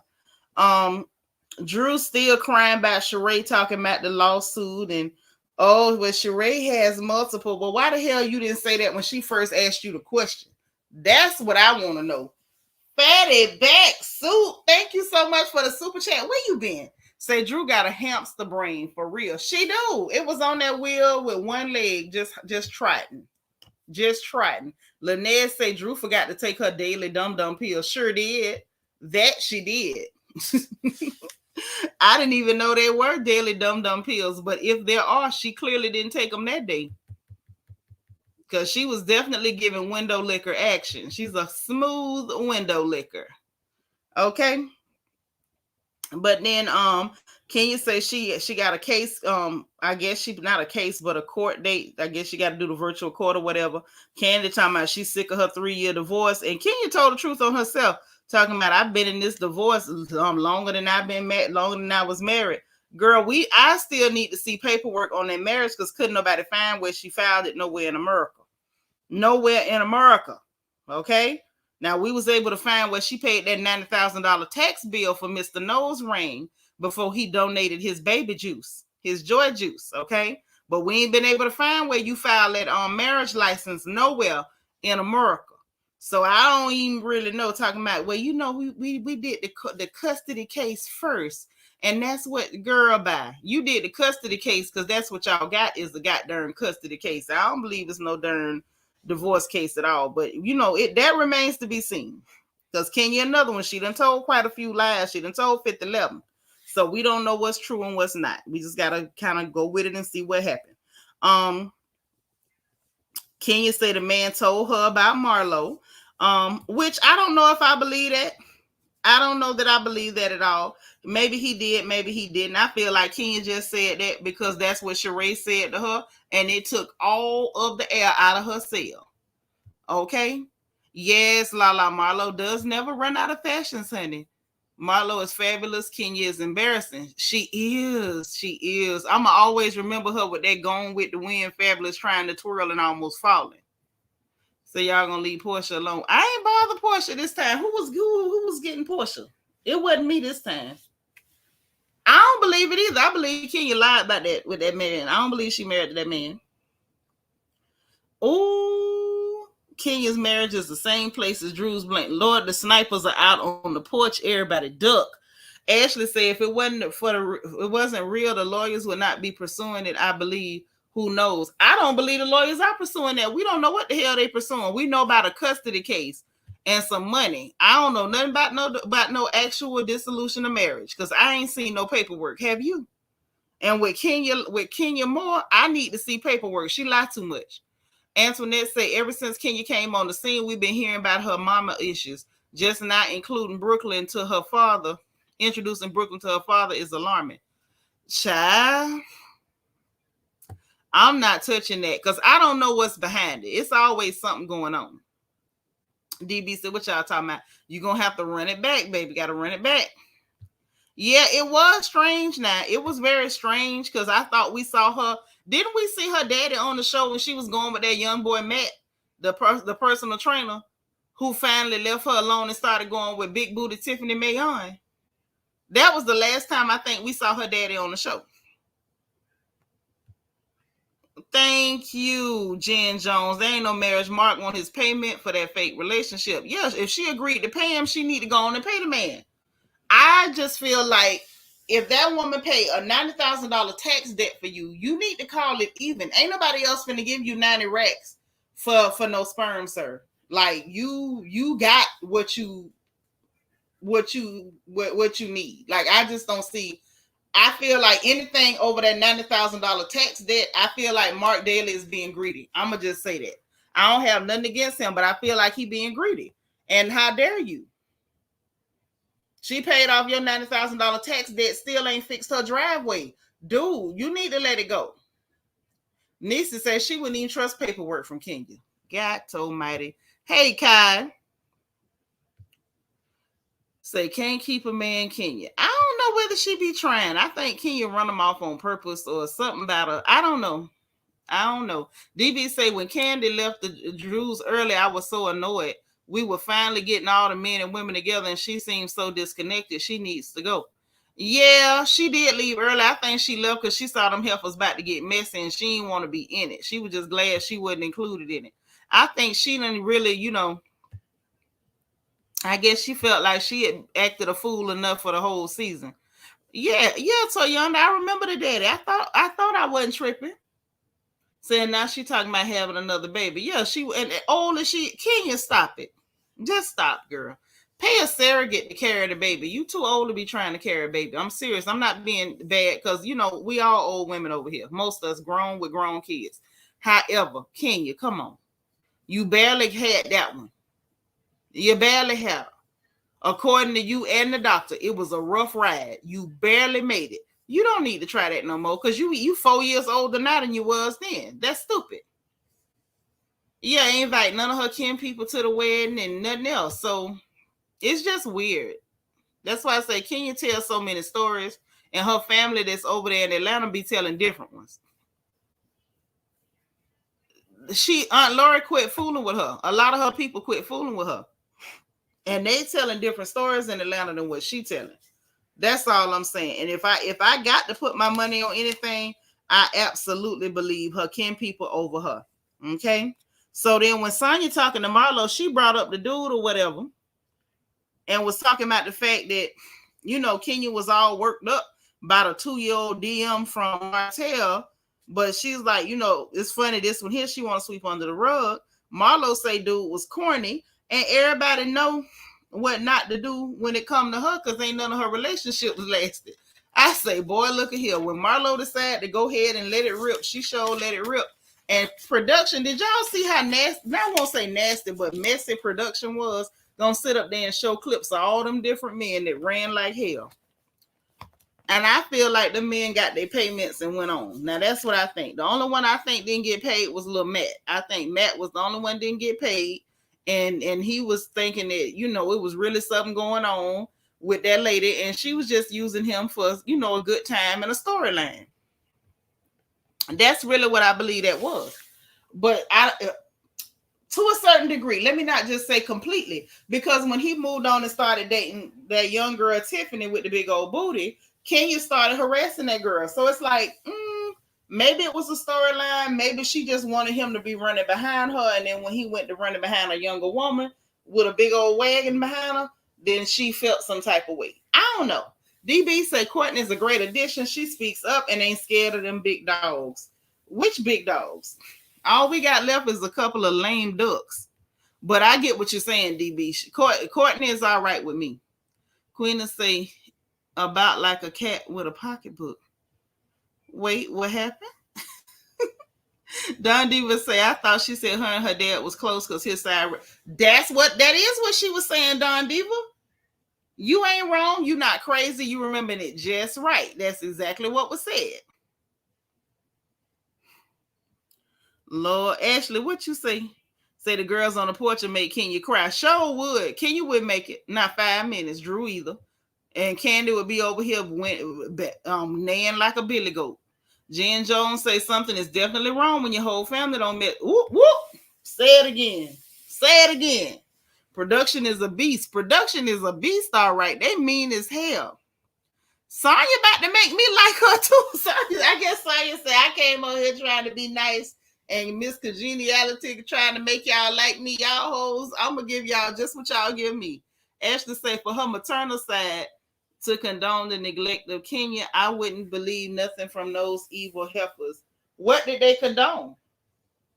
Drew still crying about Sheree talking about the lawsuit and Sheree has multiple. But why the hell you didn't say that when she first asked you the question? That's what I want to know. Fatty back suit. Thank you so much for the super chat. Where you been? Say Drew got a hamster brain for real. She do. It was on that wheel with one leg, just trotting. Just trotting. Lynette say Drew forgot to take her daily dum-dum pill. Sure did. That she did. I didn't even know there were daily dum-dum pills, but if there are, she clearly didn't take them that day. Because she was definitely giving window liquor action. She's a smooth window liquor. Okay. But then can you say she got a case? I guess she not a case, but a court date. I guess she got to do the virtual court or whatever. Candy talking about she's sick of her 3-year divorce. And Kenya told the truth on herself, talking about I've been in this divorce longer than I've been married, longer than I was married. Girl, I still need to see paperwork on that marriage because couldn't nobody find where she filed it nowhere in America. Nowhere in America. Okay. Now, we was able to find where she paid that $90,000 tax bill for Mr. Nose Ring before he donated his baby juice, his joy juice, okay? But we ain't been able to find where you filed that marriage license nowhere in America. So I don't even really know, talking about, well, we did the custody case first, and that's what, girl, you did the custody case because that's what y'all got is the goddamn custody case. I don't believe it's no darn divorce case at all, but that remains to be seen because Kenya, another one, she done told quite a few lies. She done told 50-11, so we don't know what's true and what's not. We just gotta kind of go with it and see what happened. Kenya said the man told her about Marlo, which I don't know if I believe that. I don't know that I believe that at all. Maybe he did, maybe he didn't. I feel like Kenya just said that because that's what Sheree said to her, and it took all of the air out of her cell. Okay? Yes, Lala, Marlo does never run out of fashions, honey. Marlo is fabulous. Kenya is embarrassing. She is. I'ma always remember her with that Gone with the Wind fabulous trying to twirl and almost falling. So y'all gonna leave Portia alone. I ain't bother Portia this time. Who was getting Portia? It wasn't me this time. I don't believe it either. I believe Kenya lied about that with that man. I don't believe she married to that man. Oh, Kenya's marriage is the same place as Drew's blank. Lord, the snipers are out on the porch. Everybody duck. Ashley said if it wasn't real, the lawyers would not be pursuing it. I believe. Who knows? I don't believe the lawyers are pursuing that. We don't know what the hell they pursuing. We know about a custody case and some money. I don't know nothing about no actual dissolution of marriage because I ain't seen no paperwork. Have you? And with Kenya Moore, I need to see paperwork. She lied too much. Antoinette said ever since Kenya came on the scene, we've been hearing about her mama issues. Just not including Brooklyn to her father. Introducing Brooklyn to her father is alarming. Child, I'm not touching that because I don't know what's behind it. It's always something going on. DB said, what y'all talking about? You're going to have to run it back, baby. Got to run it back. Yeah, it was strange now. It was very strange because I thought we saw her. Didn't we see her daddy on the show when she was going with that young boy, Matt, the personal trainer, who finally left her alone and started going with big booty Tiffany Mayon? That was the last time I think we saw her daddy on the show. Thank you, Jen Jones. There ain't no marriage. Mark want his payment for that fake relationship. Yes, if she agreed to pay him, she need to go on and pay the man. I just feel like if that woman paid a $90,000 tax debt for you, you need to call it even. Ain't nobody else finna give you 90 racks for no sperm, sir. Like you got what you need. Like I just don't see. I feel like anything over that $90,000 tax debt, I feel like Mark Daly is being greedy. I'm gonna just say that. I don't have nothing against him, but I feel like he being greedy. And how dare you? She paid off your $90,000 tax debt, still ain't fixed her driveway. Dude, you need to let it go. Nisa says she wouldn't even trust paperwork from Kenya. God almighty. Hey, Kai. Say, can't keep a man Kenya. I don't know whether she be trying. I think Kenya run them off on purpose or something about her. I don't know. DB say, when Candy left the Drews early, I was so annoyed. We were finally getting all the men and women together, and she seems so disconnected. She needs to go. Yeah, she did leave early. I think she left because she saw them heifers about to get messy, and she didn't want to be in it. She was just glad she wasn't included in it. I think she didn't really, I guess she felt like she had acted a fool enough for the whole season. Yeah, Toyonda, I remember the daddy. I thought I wasn't tripping. Saying now she talking about having another baby. Yeah, she and old as she. Kenya, stop it. Just stop, girl. Pay a surrogate to carry the baby. You too old to be trying to carry a baby. I'm serious. I'm not being bad because we all old women over here. Most of us grown with grown kids. However, Kenya, come on. You barely had that one. You barely had it. According to you and the doctor, it was a rough ride. You barely made it. You don't need to try that no more because you 4 years older now than you was then. That's stupid. Yeah, ain't invite none of her kin people to the wedding and nothing else. So it's just weird. That's why I say Kenya tells so many stories, and her family that's over there in Atlanta be telling different ones. Aunt Lori quit fooling with her. A lot of her people quit fooling with her. And they telling different stories in Atlanta than what she telling. That's all I'm saying. And if I got to put my money on anything, I absolutely believe her kin people over her. Okay. So then when Sonya talking to Marlo, she brought up the dude or whatever and was talking about the fact that, Kenya was all worked up by the 2-year-old DM from Martell. But she's like, it's funny. This one here, she want to sweep under the rug. Marlo say dude was corny. And everybody know what not to do when it come to her because ain't none of her relationships lasted. I say, boy, look at here. When Marlo decided to go ahead and let it rip, she sure let it rip. And production, did y'all see how nasty, I won't say nasty, but messy production was? Gonna sit up there and show clips of all them different men that ran like hell. And I feel like the men got their payments and went on. Now, that's what I think. The only one I think didn't get paid was little Matt. I think Matt was the only one didn't get paid. And he was thinking that, it was really something going on with that lady. And she was just using him for, a good time and a storyline. That's really what I believe that was. But to a certain degree, let me not just say completely, because when he moved on and started dating that young girl, Tiffany, with the big old booty, Kenya started harassing that girl. So it's like, maybe it was a storyline. Maybe she just wanted him to be running behind her. And then when he went to running behind a younger woman with a big old wagon behind her, then she felt some type of way. I don't know. DB said Courtney is a great addition. She speaks up and ain't scared of them big dogs. Which big dogs? All we got left is a couple of lame ducks. But I get what you're saying, DB. Courtney is all right with me. Queen will say about like a cat with a pocketbook. Wait, what happened? Don Diva say, I thought she said her and her dad was close because his side. That is what she was saying, Don Diva. You ain't wrong. You not crazy. You remembering it just right. That's exactly what was said. Lord Ashley, what you say? Say the girls on the porch will make Kenya cry. Sure would. Kenya would make it. Not 5 minutes. Drew either. And Candy would be over here neighing like a billy goat. Jen Jones say something is definitely wrong when your whole family don't met. Whoop, whoop. Say it again. Say it again. Production is a beast. Production is a beast, all right. They mean as hell. Sonya about to make me like her too. I guess Sonya said I came over here trying to be nice and Miss Congeniality trying to make y'all like me. Y'all hoes, I'm going to give y'all just what y'all give me. Ashley say for her maternal side to condone the neglect of Kenya, I wouldn't believe nothing from those evil heifers. What did they condone?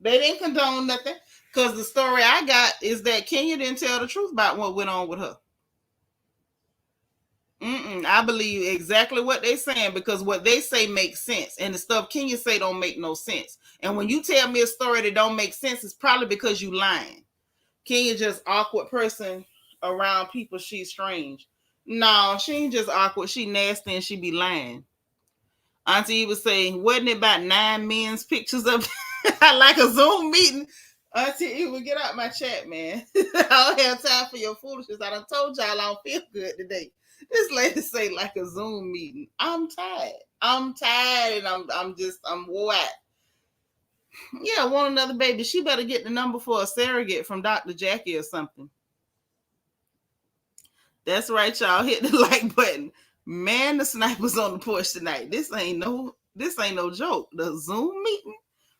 They didn't condone nothing. Because the story I got is that Kenya didn't tell the truth about what went on with her. I believe exactly what they're saying because what they say makes sense, and the stuff Kenya say don't make no sense. And when you tell me a story that don't make sense, it's probably because you lying. Kenya just awkward person around people. She's strange. No, she ain't just awkward. She nasty and she be lying. Auntie was saying, wasn't it about 9 men's pictures of like a Zoom meeting? Auntie Eva, get out my chat, man. I don't have time for your foolishness. I done told y'all I don't feel good today. This lady say like a Zoom meeting. I'm tired. I'm tired and I'm wore out. Yeah, want another baby. She better get the number for a surrogate from Dr. Jackie or something. That's right, y'all. Hit the like button. Man, the snipers on the porch tonight. This ain't no joke. The Zoom meeting.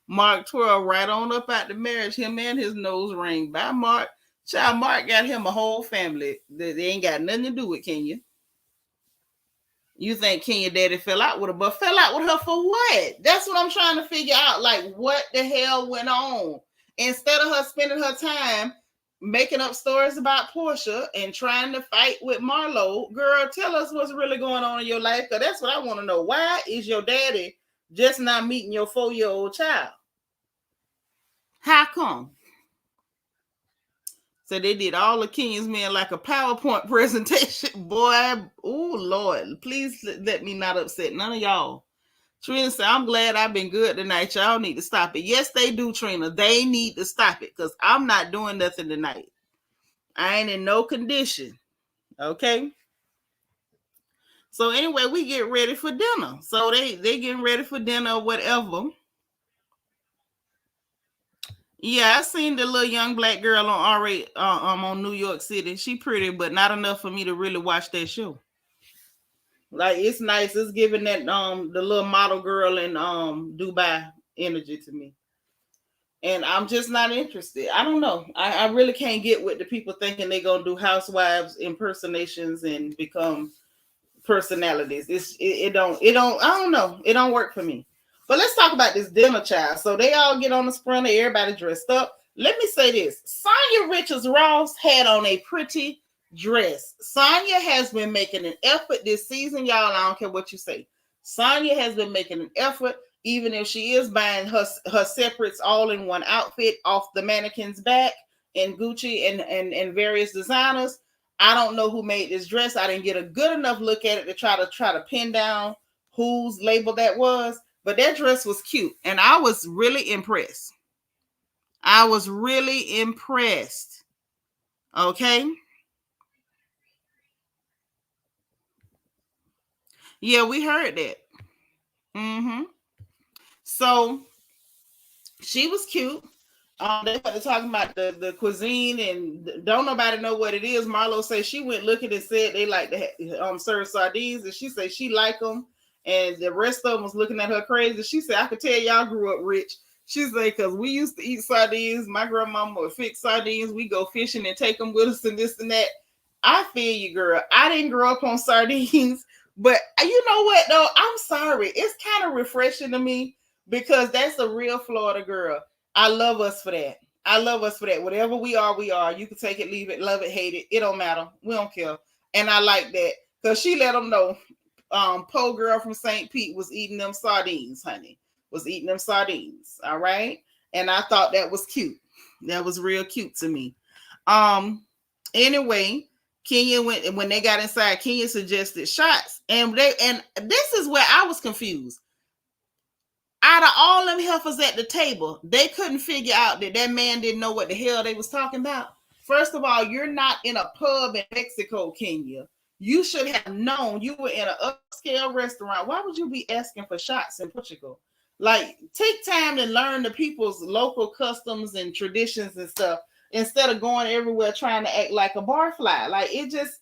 Mark twirl right on up out the marriage. Him and his nose ring. Bye, Mark. Child, Mark got him a whole family. They ain't got nothing to do with Kenya. You think Kenya daddy fell out with her, but fell out with her for what? That's what I'm trying to figure out. Like, what the hell went on? Instead of her spending her time making up stories about Portia and trying to fight with Marlo, girl, tell us what's really going on in your life. Because that's what I want to know. Why is your daddy just not meeting your 4-year-old child? How come? So they did all of Kenya's men like a PowerPoint presentation. Boy, oh Lord, please let me not upset none of y'all. Trina said, I'm glad I've been good tonight. Y'all need to stop it. Yes, they do, Trina. They need to stop it because I'm not doing nothing tonight. I ain't in no condition. Okay. So anyway, we get ready for dinner. So they getting ready for dinner or whatever. Yeah, I seen the little young black girl on on New York City. She pretty, but not enough for me to really watch that show. Like it's nice. It's giving that the little model girl in Dubai energy to me. And I'm just not interested. I don't know. I really can't get with the people thinking they're gonna do housewives impersonations and become personalities. It don't I don't know. It don't work for me. But let's talk about this dinner, child. So they all get on the sprinter, everybody dressed up. Let me say this. Sonya Richards Ross had on a pretty dress. Sonya has been making an effort this season, y'all. I don't care what you say. Sonya has been making an effort, even if she is buying her separates all in one outfit off the mannequin's back in Gucci and various designers. I don't know who made this dress. I didn't get a good enough look at it to try to pin down whose label that was, but that dress was cute, and I was really impressed. I was really impressed. Okay. Yeah, we heard that. Mm-hmm. So she was cute. They started talking about the cuisine, and don't nobody know what it is. Marlo said she went looking and said they like to serve sardines, and she said she like them, and the rest of them was looking at her crazy. She said, I could tell y'all grew up rich. She said, because we used to eat sardines. My grandmama would fix sardines. We go fishing and take them with us and this and that. I feel you, girl. I didn't grow up on sardines, but you know what, though? I'm sorry. It's kind of refreshing to me because that's a real Florida girl. I love us for that. I love us for that. Whatever we are, we are. You can take it, leave it, love it, hate it. It don't matter. We don't care. And I like that because she let them know. Po girl from St. Pete was eating them sardines, honey. Was eating them sardines. All right. And I thought that was cute. That was real cute to me. Anyway, Kenya went when they got inside. Kenya suggested shots, and this is where I was confused. Out of all them heifers at the table, they couldn't figure out that man didn't know what the hell they was talking about. First of all, you're not in a pub in Mexico, Kenya. You should have known you were in an upscale restaurant. Why would you be asking for shots in Portugal? Like, take time to learn the people's local customs and traditions and stuff instead of going everywhere trying to act like a barfly. Like, it just,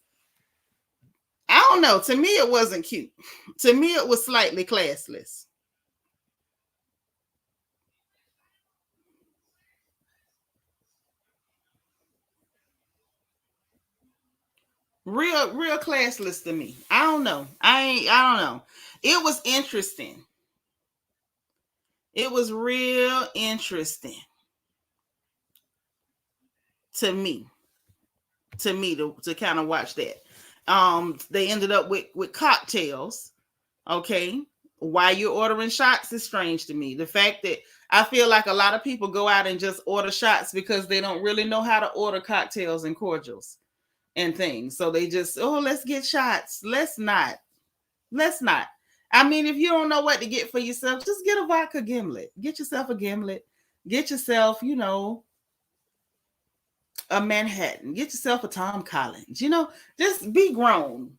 I don't know. To me, it wasn't cute. To me, it was slightly classless. Real classless to me. I don't know. I don't know. It was interesting. It was real interesting. to me. To kind of watch that. They ended up with cocktails. Okay. Why you're ordering shots is strange to me. The fact that I feel like a lot of people go out and just order shots because they don't really know how to order cocktails and cordials and things. So they just, oh, let's get shots. Let's not. I mean, if you don't know what to get for yourself, just get a vodka gimlet. Get yourself a gimlet. Get yourself, a Manhattan. Get yourself a Tom Collins. Just be grown.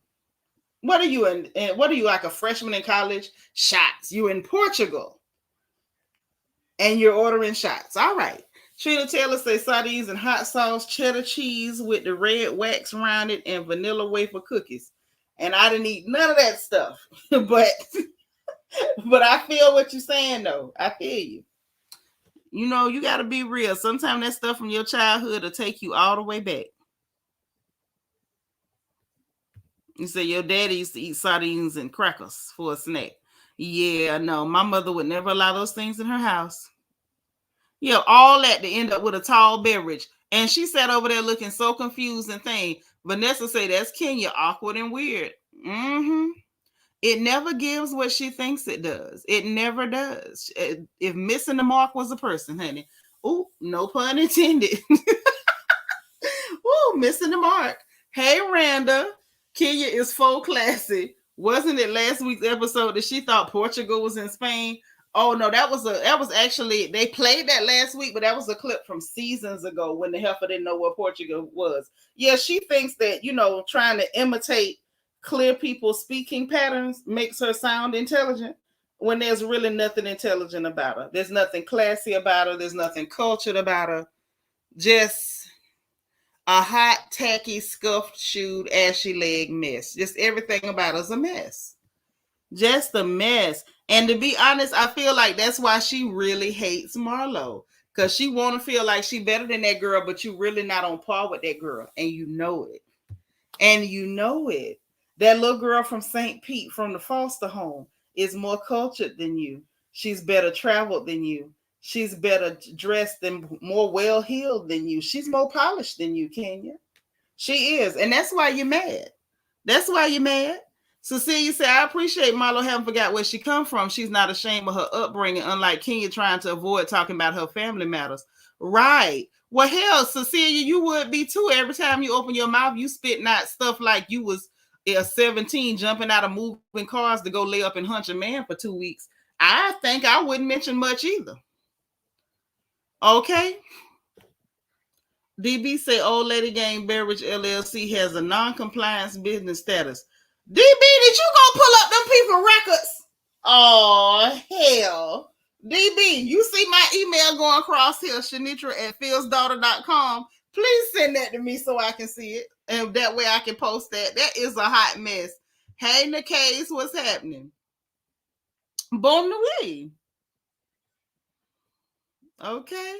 What are you in? What are you, like a freshman in college? Shots. You in Portugal, and you're ordering shots. All right. Trina Taylor says sardines and hot sauce, cheddar cheese with the red wax around it, and vanilla wafer cookies. And I didn't eat none of that stuff, but I feel what you're saying though. I feel you. You got to be real. Sometimes that stuff from your childhood will take you all the way back. You say your daddy used to eat sardines and crackers for a snack. Yeah, no, my mother would never allow those things in her house. Yeah, all that to end up with a tall beverage. And she sat over there looking so confused and thing. Vanessa say that's Kenya, awkward and weird. Mm-hmm. It never gives what she thinks it does. It never does. If missing the mark was a person, honey. Ooh, no pun intended. Ooh, missing the mark. Hey, Randa. Kenya is full classy. Wasn't it last week's episode that she thought Portugal was in Spain? Oh no, that was actually, they played that last week, but that was a clip from seasons ago when the heifer didn't know where Portugal was. Yeah, she thinks that, trying to imitate clear people's speaking patterns makes her sound intelligent when there's really nothing intelligent about her. There's nothing classy about her. There's nothing cultured about her. Just a hot, tacky, scuffed shoed, ashy leg mess. Just everything about her's a mess. Just a mess. And to be honest, I feel like that's why she really hates Marlo. Because she want to feel like she better than that girl, but you really not on par with that girl. And you know it. That little girl from St. Pete from the foster home is more cultured than you. She's better traveled than you. She's better dressed and more well-heeled than you. She's more polished than you, Kenya. She is. And that's why you're mad. Cecilia said, I appreciate Marlo haven't forgot where she come from. She's not ashamed of her upbringing, unlike Kenya trying to avoid talking about her family matters. Right. Well, hell, Cecilia, you would be too. Every time you open your mouth, you spitting out stuff like you was 17 jumping out of moving cars to go lay up and hunch a man for 2 weeks. I think I wouldn't mention much either. Okay. DB say Old Lady Gang Beverage LLC has a non-compliance business status. DB, did you go pull up them people records? Oh, hell. DB, you see my email going across here, Shanitra@fieldsdaughter.com. Please send that to me so I can see it. And that way I can post that. That is a hot mess. Hey, Nicaise, what's happening? Bon nuit. Okay.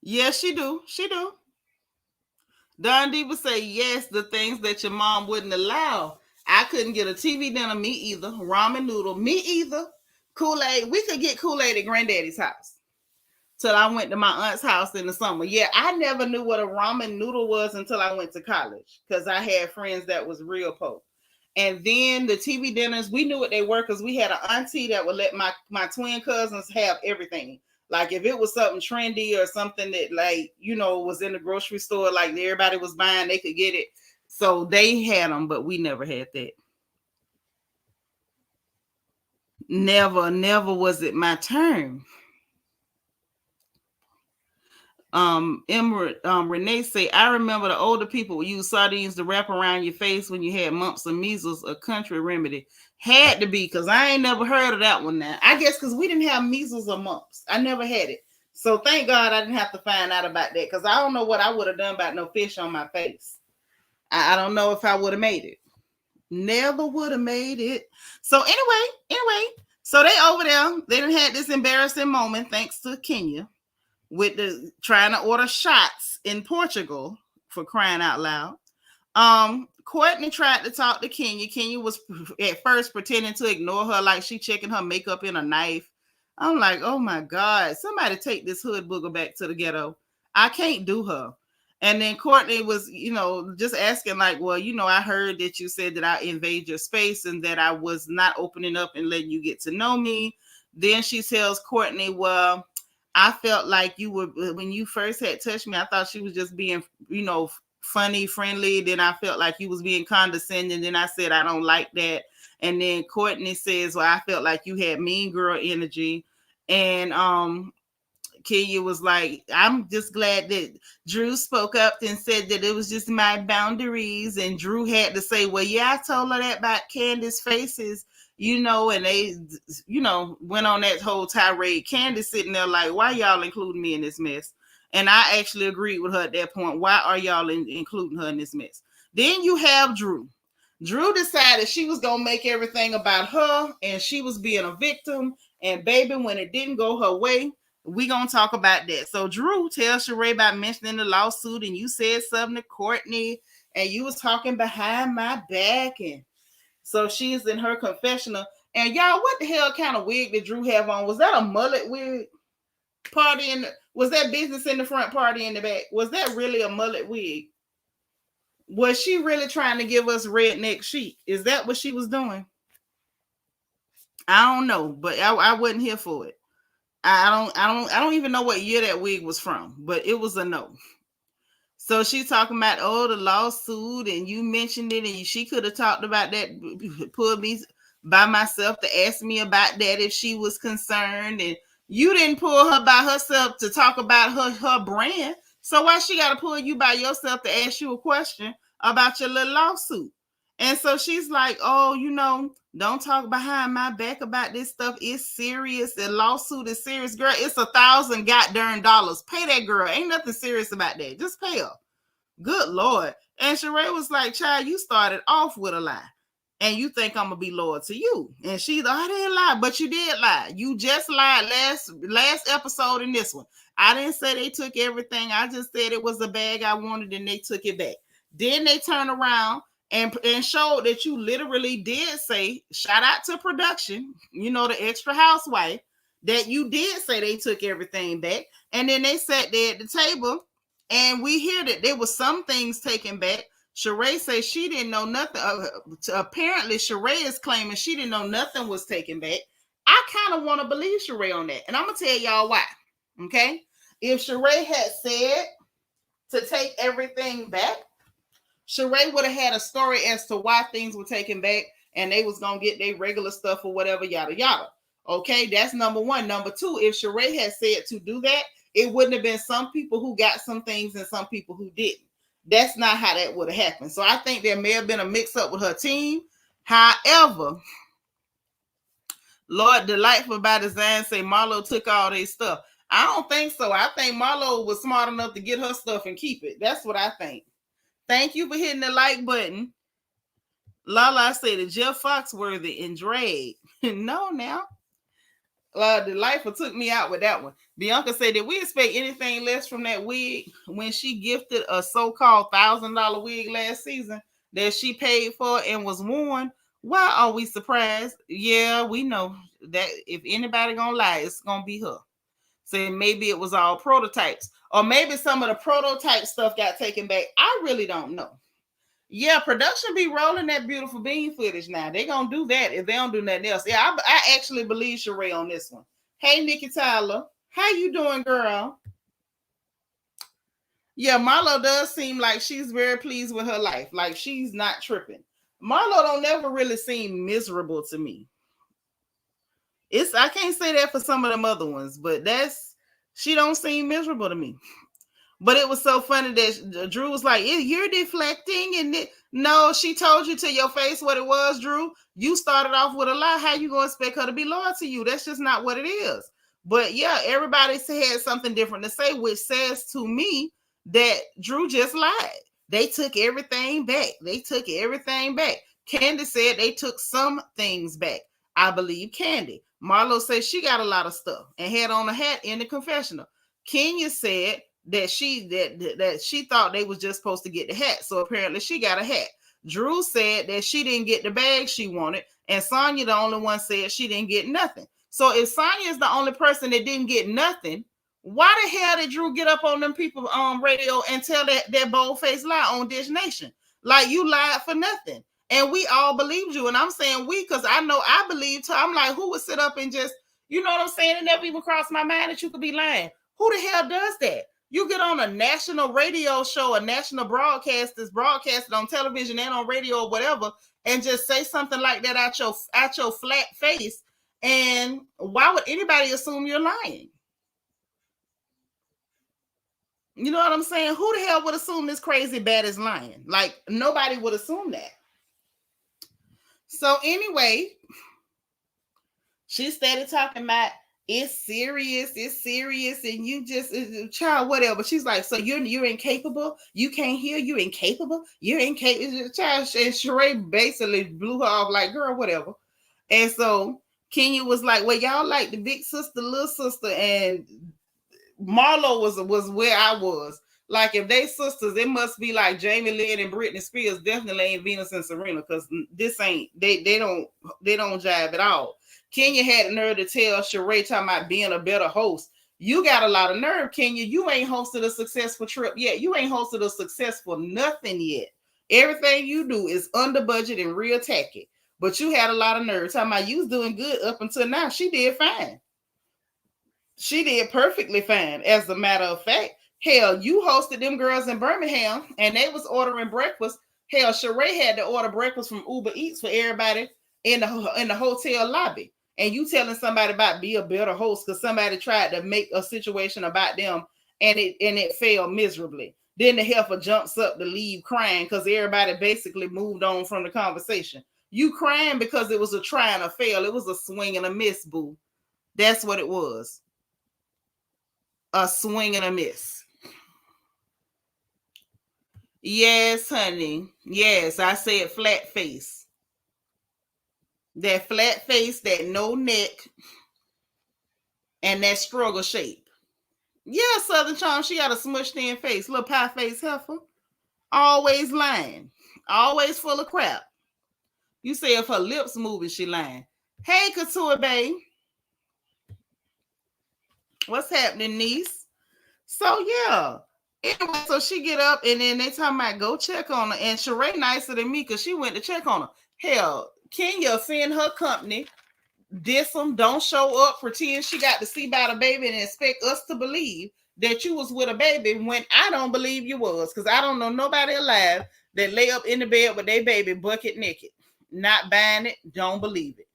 Yes, she do. Don Diva say, yes, the things that your mom wouldn't allow. I couldn't get a TV dinner, me either. Ramen noodle, me either. Kool-Aid, we could get Kool-Aid at Granddaddy's house. Till I went to my aunt's house in the summer. Yeah, I never knew what a ramen noodle was until I went to college. Because I had friends that was real poor. And then the TV dinners, we knew what they were because we had an auntie that would let my twin cousins have everything. Like if it was something trendy or something that was in the grocery store, like everybody was buying, they could get it. So they had them, but we never had that. Never was it my turn. Renee say, I remember the older people would use sardines to wrap around your face when you had mumps or measles, a country remedy. Had to be, because I ain't never heard of that one now. I guess because we didn't have measles or mumps. I never had it. So thank God I didn't have to find out about that, because I don't know what I would have done about no fish on my face. I don't know if I would have made it. Never would have made it. So anyway, so they over there, they done had this embarrassing moment thanks to Kenya with the trying to order shots in Portugal, for crying out loud. Courtney tried to talk to Kenya. Kenya was at first pretending to ignore her, like she checking her makeup in a knife. I'm like, oh my God, somebody take this hood booger back to the ghetto. I can't do her. And then Courtney was, just asking like, well, I heard that you said that I invade your space and that I was not opening up and letting you get to know me. Then she tells Courtney, well, I felt like you were, when you first had touched me, I thought she was just being, funny, friendly. Then I felt like you was being condescending. Then I said, I don't like that. And then Courtney says, well, I felt like you had mean girl energy. And Kenya was like, I'm just glad that Drew spoke up and said that it was just my boundaries. And Drew had to say, well, yeah, I told her that about Candace's faces, and they, went on that whole tirade. Candace sitting there like, why y'all including me in this mess? And I actually agreed with her at that point. Why are y'all including her in this mess? Then you have Drew. Drew decided she was going to make everything about her and she was being a victim. And baby, when it didn't go her way, we going to talk about that. So Drew tells Sheree about mentioning the lawsuit and you said something to Courtney and you was talking behind my back. And so she's in her confessional. And y'all, what the hell kind of wig did Drew have on? Was that a mullet wig? Was that business in the front, party in the back? Was that really a mullet wig? Was she really trying to give us redneck chic? Is that what she was doing? I don't know, but I wasn't here for it. I don't even know what year that wig was from, but it was a no. So she's talking about, the lawsuit, and you mentioned it, and she could have talked about that, pulled me by myself to ask me about that if she was concerned, and you didn't pull her by herself to talk about her brand. So why she got to pull you by yourself to ask you a question about your little lawsuit? And so she's like, don't talk behind my back about this stuff. It's serious. The lawsuit is serious, girl. It's $1,000 goddamn dollars. Pay that girl. Ain't nothing serious about that. Just pay her. Good Lord. And Sheree was like, child, you started off with a lie. And you think I'm going to be loyal to you. And she's like, I didn't lie. But you did lie. You just lied last episode in this one. I didn't say they took everything. I just said it was a bag I wanted and they took it back. Then they turned around and showed that you literally did say, shout out to production, the extra housewife, that you did say they took everything back. And then they sat there at the table and we hear that there was some things taken back. Sheree says she didn't know nothing. Apparently, Sheree is claiming she didn't know nothing was taken back. I kind of want to believe Sheree on that. And I'm going to tell y'all why. Okay? If Sheree had said to take everything back, Sheree would have had a story as to why things were taken back and they was going to get their regular stuff or whatever, yada, yada. Okay? That's number one. Number two, if Sheree had said to do that, it wouldn't have been some people who got some things and some people who didn't. That's not how that would have happened. So I think there may have been a mix-up with her team. However, Lord Delightful by Design say Marlo took all their stuff. I don't think so. I think Marlo was smart enough to get her stuff and keep it. That's what I think. Thank you for hitting the like button. Lala said that Jeff Foxworthy in drag. No, now. Delightful took me out with that one. Bianca said, did we expect anything less from that wig when she gifted a so-called $1,000 wig last season that she paid for and was worn? Why are we surprised? Yeah, we know that if anybody gonna lie, it's gonna be her. So maybe it was all prototypes, or maybe some of the prototype stuff got taken back. I really don't know. Yeah, production be rolling that beautiful bean footage now. They gonna do that if they don't do nothing else. Yeah, I actually believe Sheree on this one. Hey, Nikki Tyler, how you doing, girl? Yeah, Marlo does seem like she's very pleased with her life. Like she's not tripping. Marlo don't never really seem miserable to me. I can't say that for some of them other ones, but she don't seem miserable to me. But it was so funny that Drew was like, you're deflecting. And no, she told you to your face what it was, Drew. You started off with a lie. How you going to expect her to be loyal to you? That's just not what it is. But yeah, everybody had something different to say, which says to me that Drew just lied. They took everything back. Candy said they took some things back. I believe Candy. Marlo said she got a lot of stuff and had on a hat in the confessional. Kenya said that she thought they was just supposed to get the hat. So apparently she got a hat. Drew said that she didn't get the bag she wanted. And Sonya, the only one, said she didn't get nothing. So if Sonya is the only person that didn't get nothing, why the hell did Drew get up on them people on radio and tell that bold-faced lie on Dish Nation? Like, you lied for nothing. And we all believed you. And I'm saying we, because I know I believed her. I'm like, who would sit up and just, you know what I'm saying? It never even crossed my mind that you could be lying. Who the hell does that? You get on a national radio show, a national broadcast that's broadcasted on television and on radio or whatever, and just say something like that out your flat face. And why would anybody assume you're lying? You know what I'm saying? Who the hell would assume this crazy bad is lying? Like, nobody would assume that. So anyway, she started talking about it's serious, and you just child, whatever. She's like, so you're incapable, you can't hear, you're incapable, child. And Sheree basically blew her off, like, girl, whatever. And so Kenya was like, well, y'all like the big sister, little sister, and Marlo was where I was. Like, if they sisters, it must be like Jamie Lynn and Britney Spears. Definitely ain't Venus and Serena, because this ain't they don't jive at all. Kenya had the nerve to tell Sheree, talking about being a better host. You got a lot of nerve, Kenya. You ain't hosted a successful trip yet. You ain't hosted a successful nothing yet. Everything you do is under budget and real tacky. But you had a lot of nerve talking about you was doing good up until now. She did fine. She did perfectly fine. As a matter of fact, hell, you hosted them girls in Birmingham and they was ordering breakfast. Hell, Sheree had to order breakfast from Uber Eats for everybody in the hotel lobby. And you telling somebody about be a better host because somebody tried to make a situation about them and it failed miserably. Then the heifer jumps up to leave crying because everybody basically moved on from the conversation. You crying because it was a try and a fail. It was a swing and a miss, boo. That's what it was. A swing and a miss. Yes, honey. Yes, I said flat face. That flat face, that no neck, and that struggle shape. Yeah, Southern Charm, she got a smushed in face. Little pie face heifer. Always lying. Always full of crap. You say if her lips moving, she lying. Hey, Couture Babe. What's happening, niece? So, yeah. Anyway, so she get up and then they talking about go check on her. And Sheree nicer than me because she went to check on her. Hell, Kenya offend her company, diss them, don't show up, pretend she got to see about a baby and expect us to believe that you was with a baby when I don't believe you was, because I don't know nobody alive that lay up in the bed with their baby bucket naked. Not buying it, don't believe it.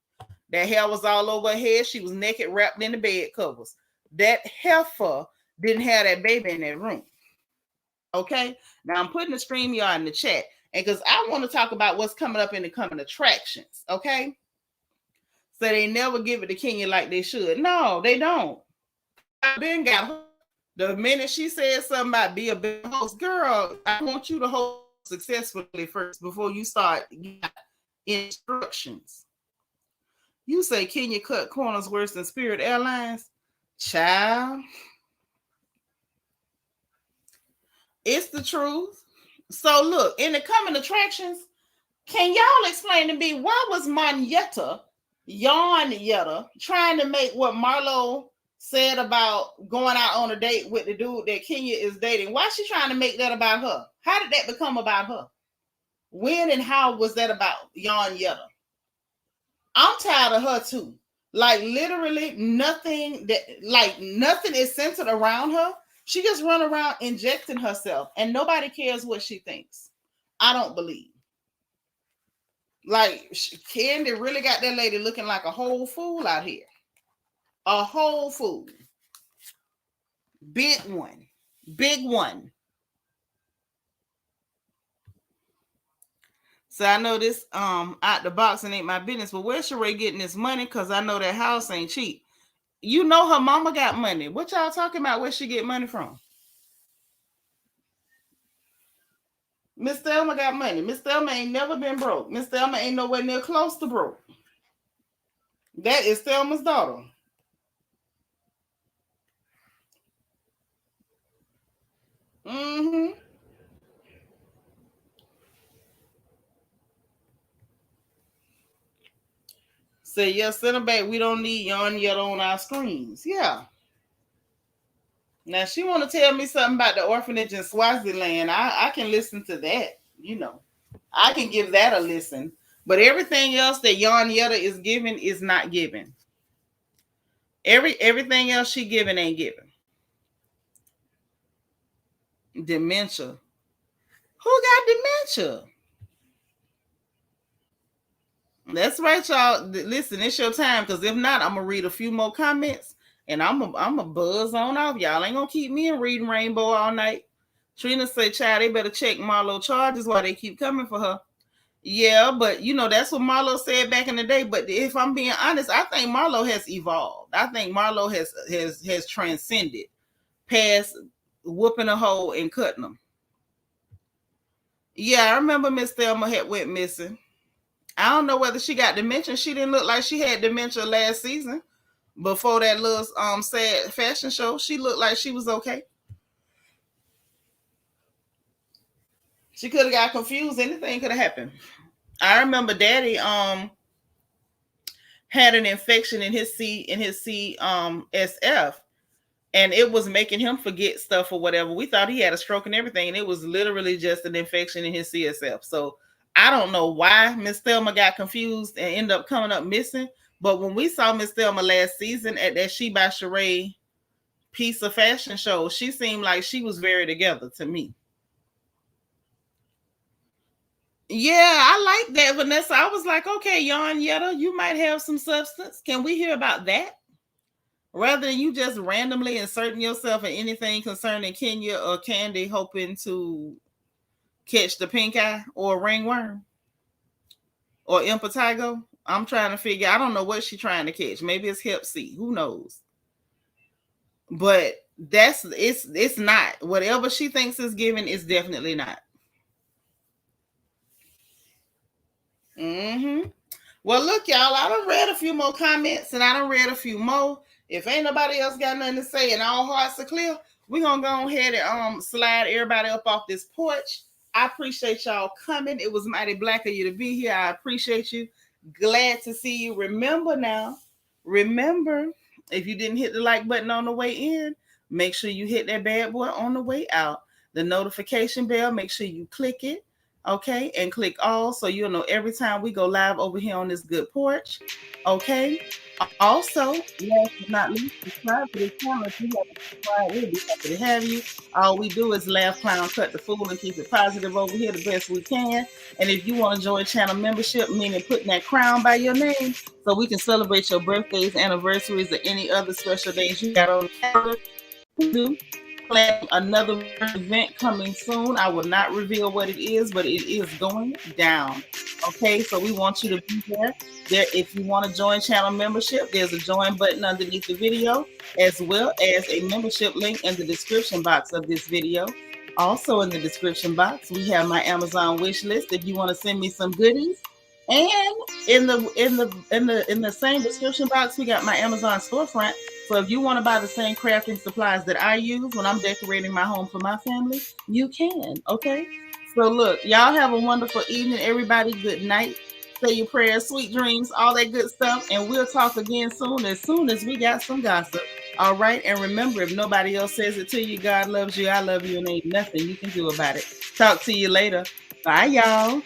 That hair was all over her head. She was naked, wrapped in the bed covers. That heifer didn't have that baby in that room. Okay, now I'm putting the StreamYard in the chat, and because I want to talk about what's coming up in the coming attractions. Okay, so they never give it to Kenya like they should. No, they don't. I been got her. The minute she said something about be a better host, girl, I want you to host successfully first before you start instructions. You say Kenya cut corners worse than Spirit Airlines, child. It's the truth. So look, in the coming attractions, can y'all explain to me why was Yarn trying to make what Marlo said about going out on a date with the dude that Kenya is dating? Why is she trying to make that about her? How did that become about her? When and how was that about Yarn? I'm tired of her too. Like literally nothing is centered around her. She just run around injecting herself and nobody cares what she thinks. I don't believe. Like Candy really got that lady looking like a whole fool out here. A whole fool. Big one. Big one. So I know this out the box and ain't my business, but where's Sheree getting this money? Because I know that house ain't cheap. You know her mama got money. What y'all talking about? Where she get money from? Miss Thelma got money. Miss Thelma ain't never been broke. Miss Thelma ain't nowhere near close to broke. That is Thelma's daughter. Mm-hmm. Say, yeah, send them back. We don't need yarn yet on our screens. Yeah. Now she want to tell me something about the orphanage in Swaziland. I can listen to that. I can give that a listen. But everything else that Yarn Yetta is giving is not given. Everything else she giving ain't given. Dementia. Who got dementia? That's right, y'all. Listen, it's your time, because if not, I'm gonna read a few more comments and I'm a buzz on off. Y'all ain't gonna keep me in reading Rainbow all night. Trina say, child, they better check Marlo charges while they keep coming for her. Yeah, but that's what Marlo said back in the day. But if I'm being honest, I think Marlo has evolved. I think Marlo has transcended past whooping a hole and cutting them. Yeah, I remember Miss Thelma had went missing. I don't know whether she got dementia. She didn't look like she had dementia last season. Before that little sad fashion show, she looked like she was okay. She could have got confused. Anything could have happened. I remember Daddy had an infection in his SF, and it was making him forget stuff or whatever. We thought he had a stroke and everything, and it was literally just an infection in his CSF. So I don't know why Miss Thelma got confused and ended up coming up missing. But when we saw Miss Thelma last season at that She by Sheree piece of fashion show, she seemed like she was very together to me. Yeah, I like that, Vanessa. I was like, okay, Yarn Yetta, you might have some substance. Can we hear about that? Rather than you just randomly inserting yourself in anything concerning Kenya or Candy, hoping to catch the pink eye or ringworm or impetigo. I'm trying to figure. I don't know what she's trying to catch. Maybe it's Hep C. Who knows? But it's not. Whatever she thinks is given is definitely not. Mm-hmm. Well, look, y'all, I done read a few more comments and I done read a few more. If ain't nobody else got nothing to say and all hearts are clear, we're going to go ahead and slide everybody up off this porch. I appreciate y'all coming. It was mighty black of you to be here. I appreciate you. Glad to see you. Remember, if you didn't hit the like button on the way in, make sure you hit that bad boy on the way out. The notification bell, make sure you click it. Okay, and click all so you'll know every time we go live over here on this good porch. Okay. Also, last but not least, subscribe to this channel. If you haven't subscribed, we'll be happy to have you. All we do is laugh, clown, cut the fool, and keep it positive over here the best we can. And if you want to join channel membership, meaning putting that crown by your name, so we can celebrate your birthdays, anniversaries, or any other special days you got on the calendar, do plan another event coming soon. I will not reveal what it is, but it is going down. Okay, so we want you to be there. If you want to join channel membership, there's a join button underneath the video, as well as a membership link in the description box of this video. Also in the description box, we have my Amazon wish list if you want to send me some goodies. And in the same description box, we got my Amazon storefront. So if you want to buy the same crafting supplies that I use when I'm decorating my home for my family, you can. Okay. So look, y'all have a wonderful evening, everybody. Good night. Say your prayers, sweet dreams, all that good stuff. And we'll talk again soon as we got some gossip. All right. And remember, if nobody else says it to you, God loves you, I love you, and ain't nothing you can do about it. Talk to you later. Bye, y'all.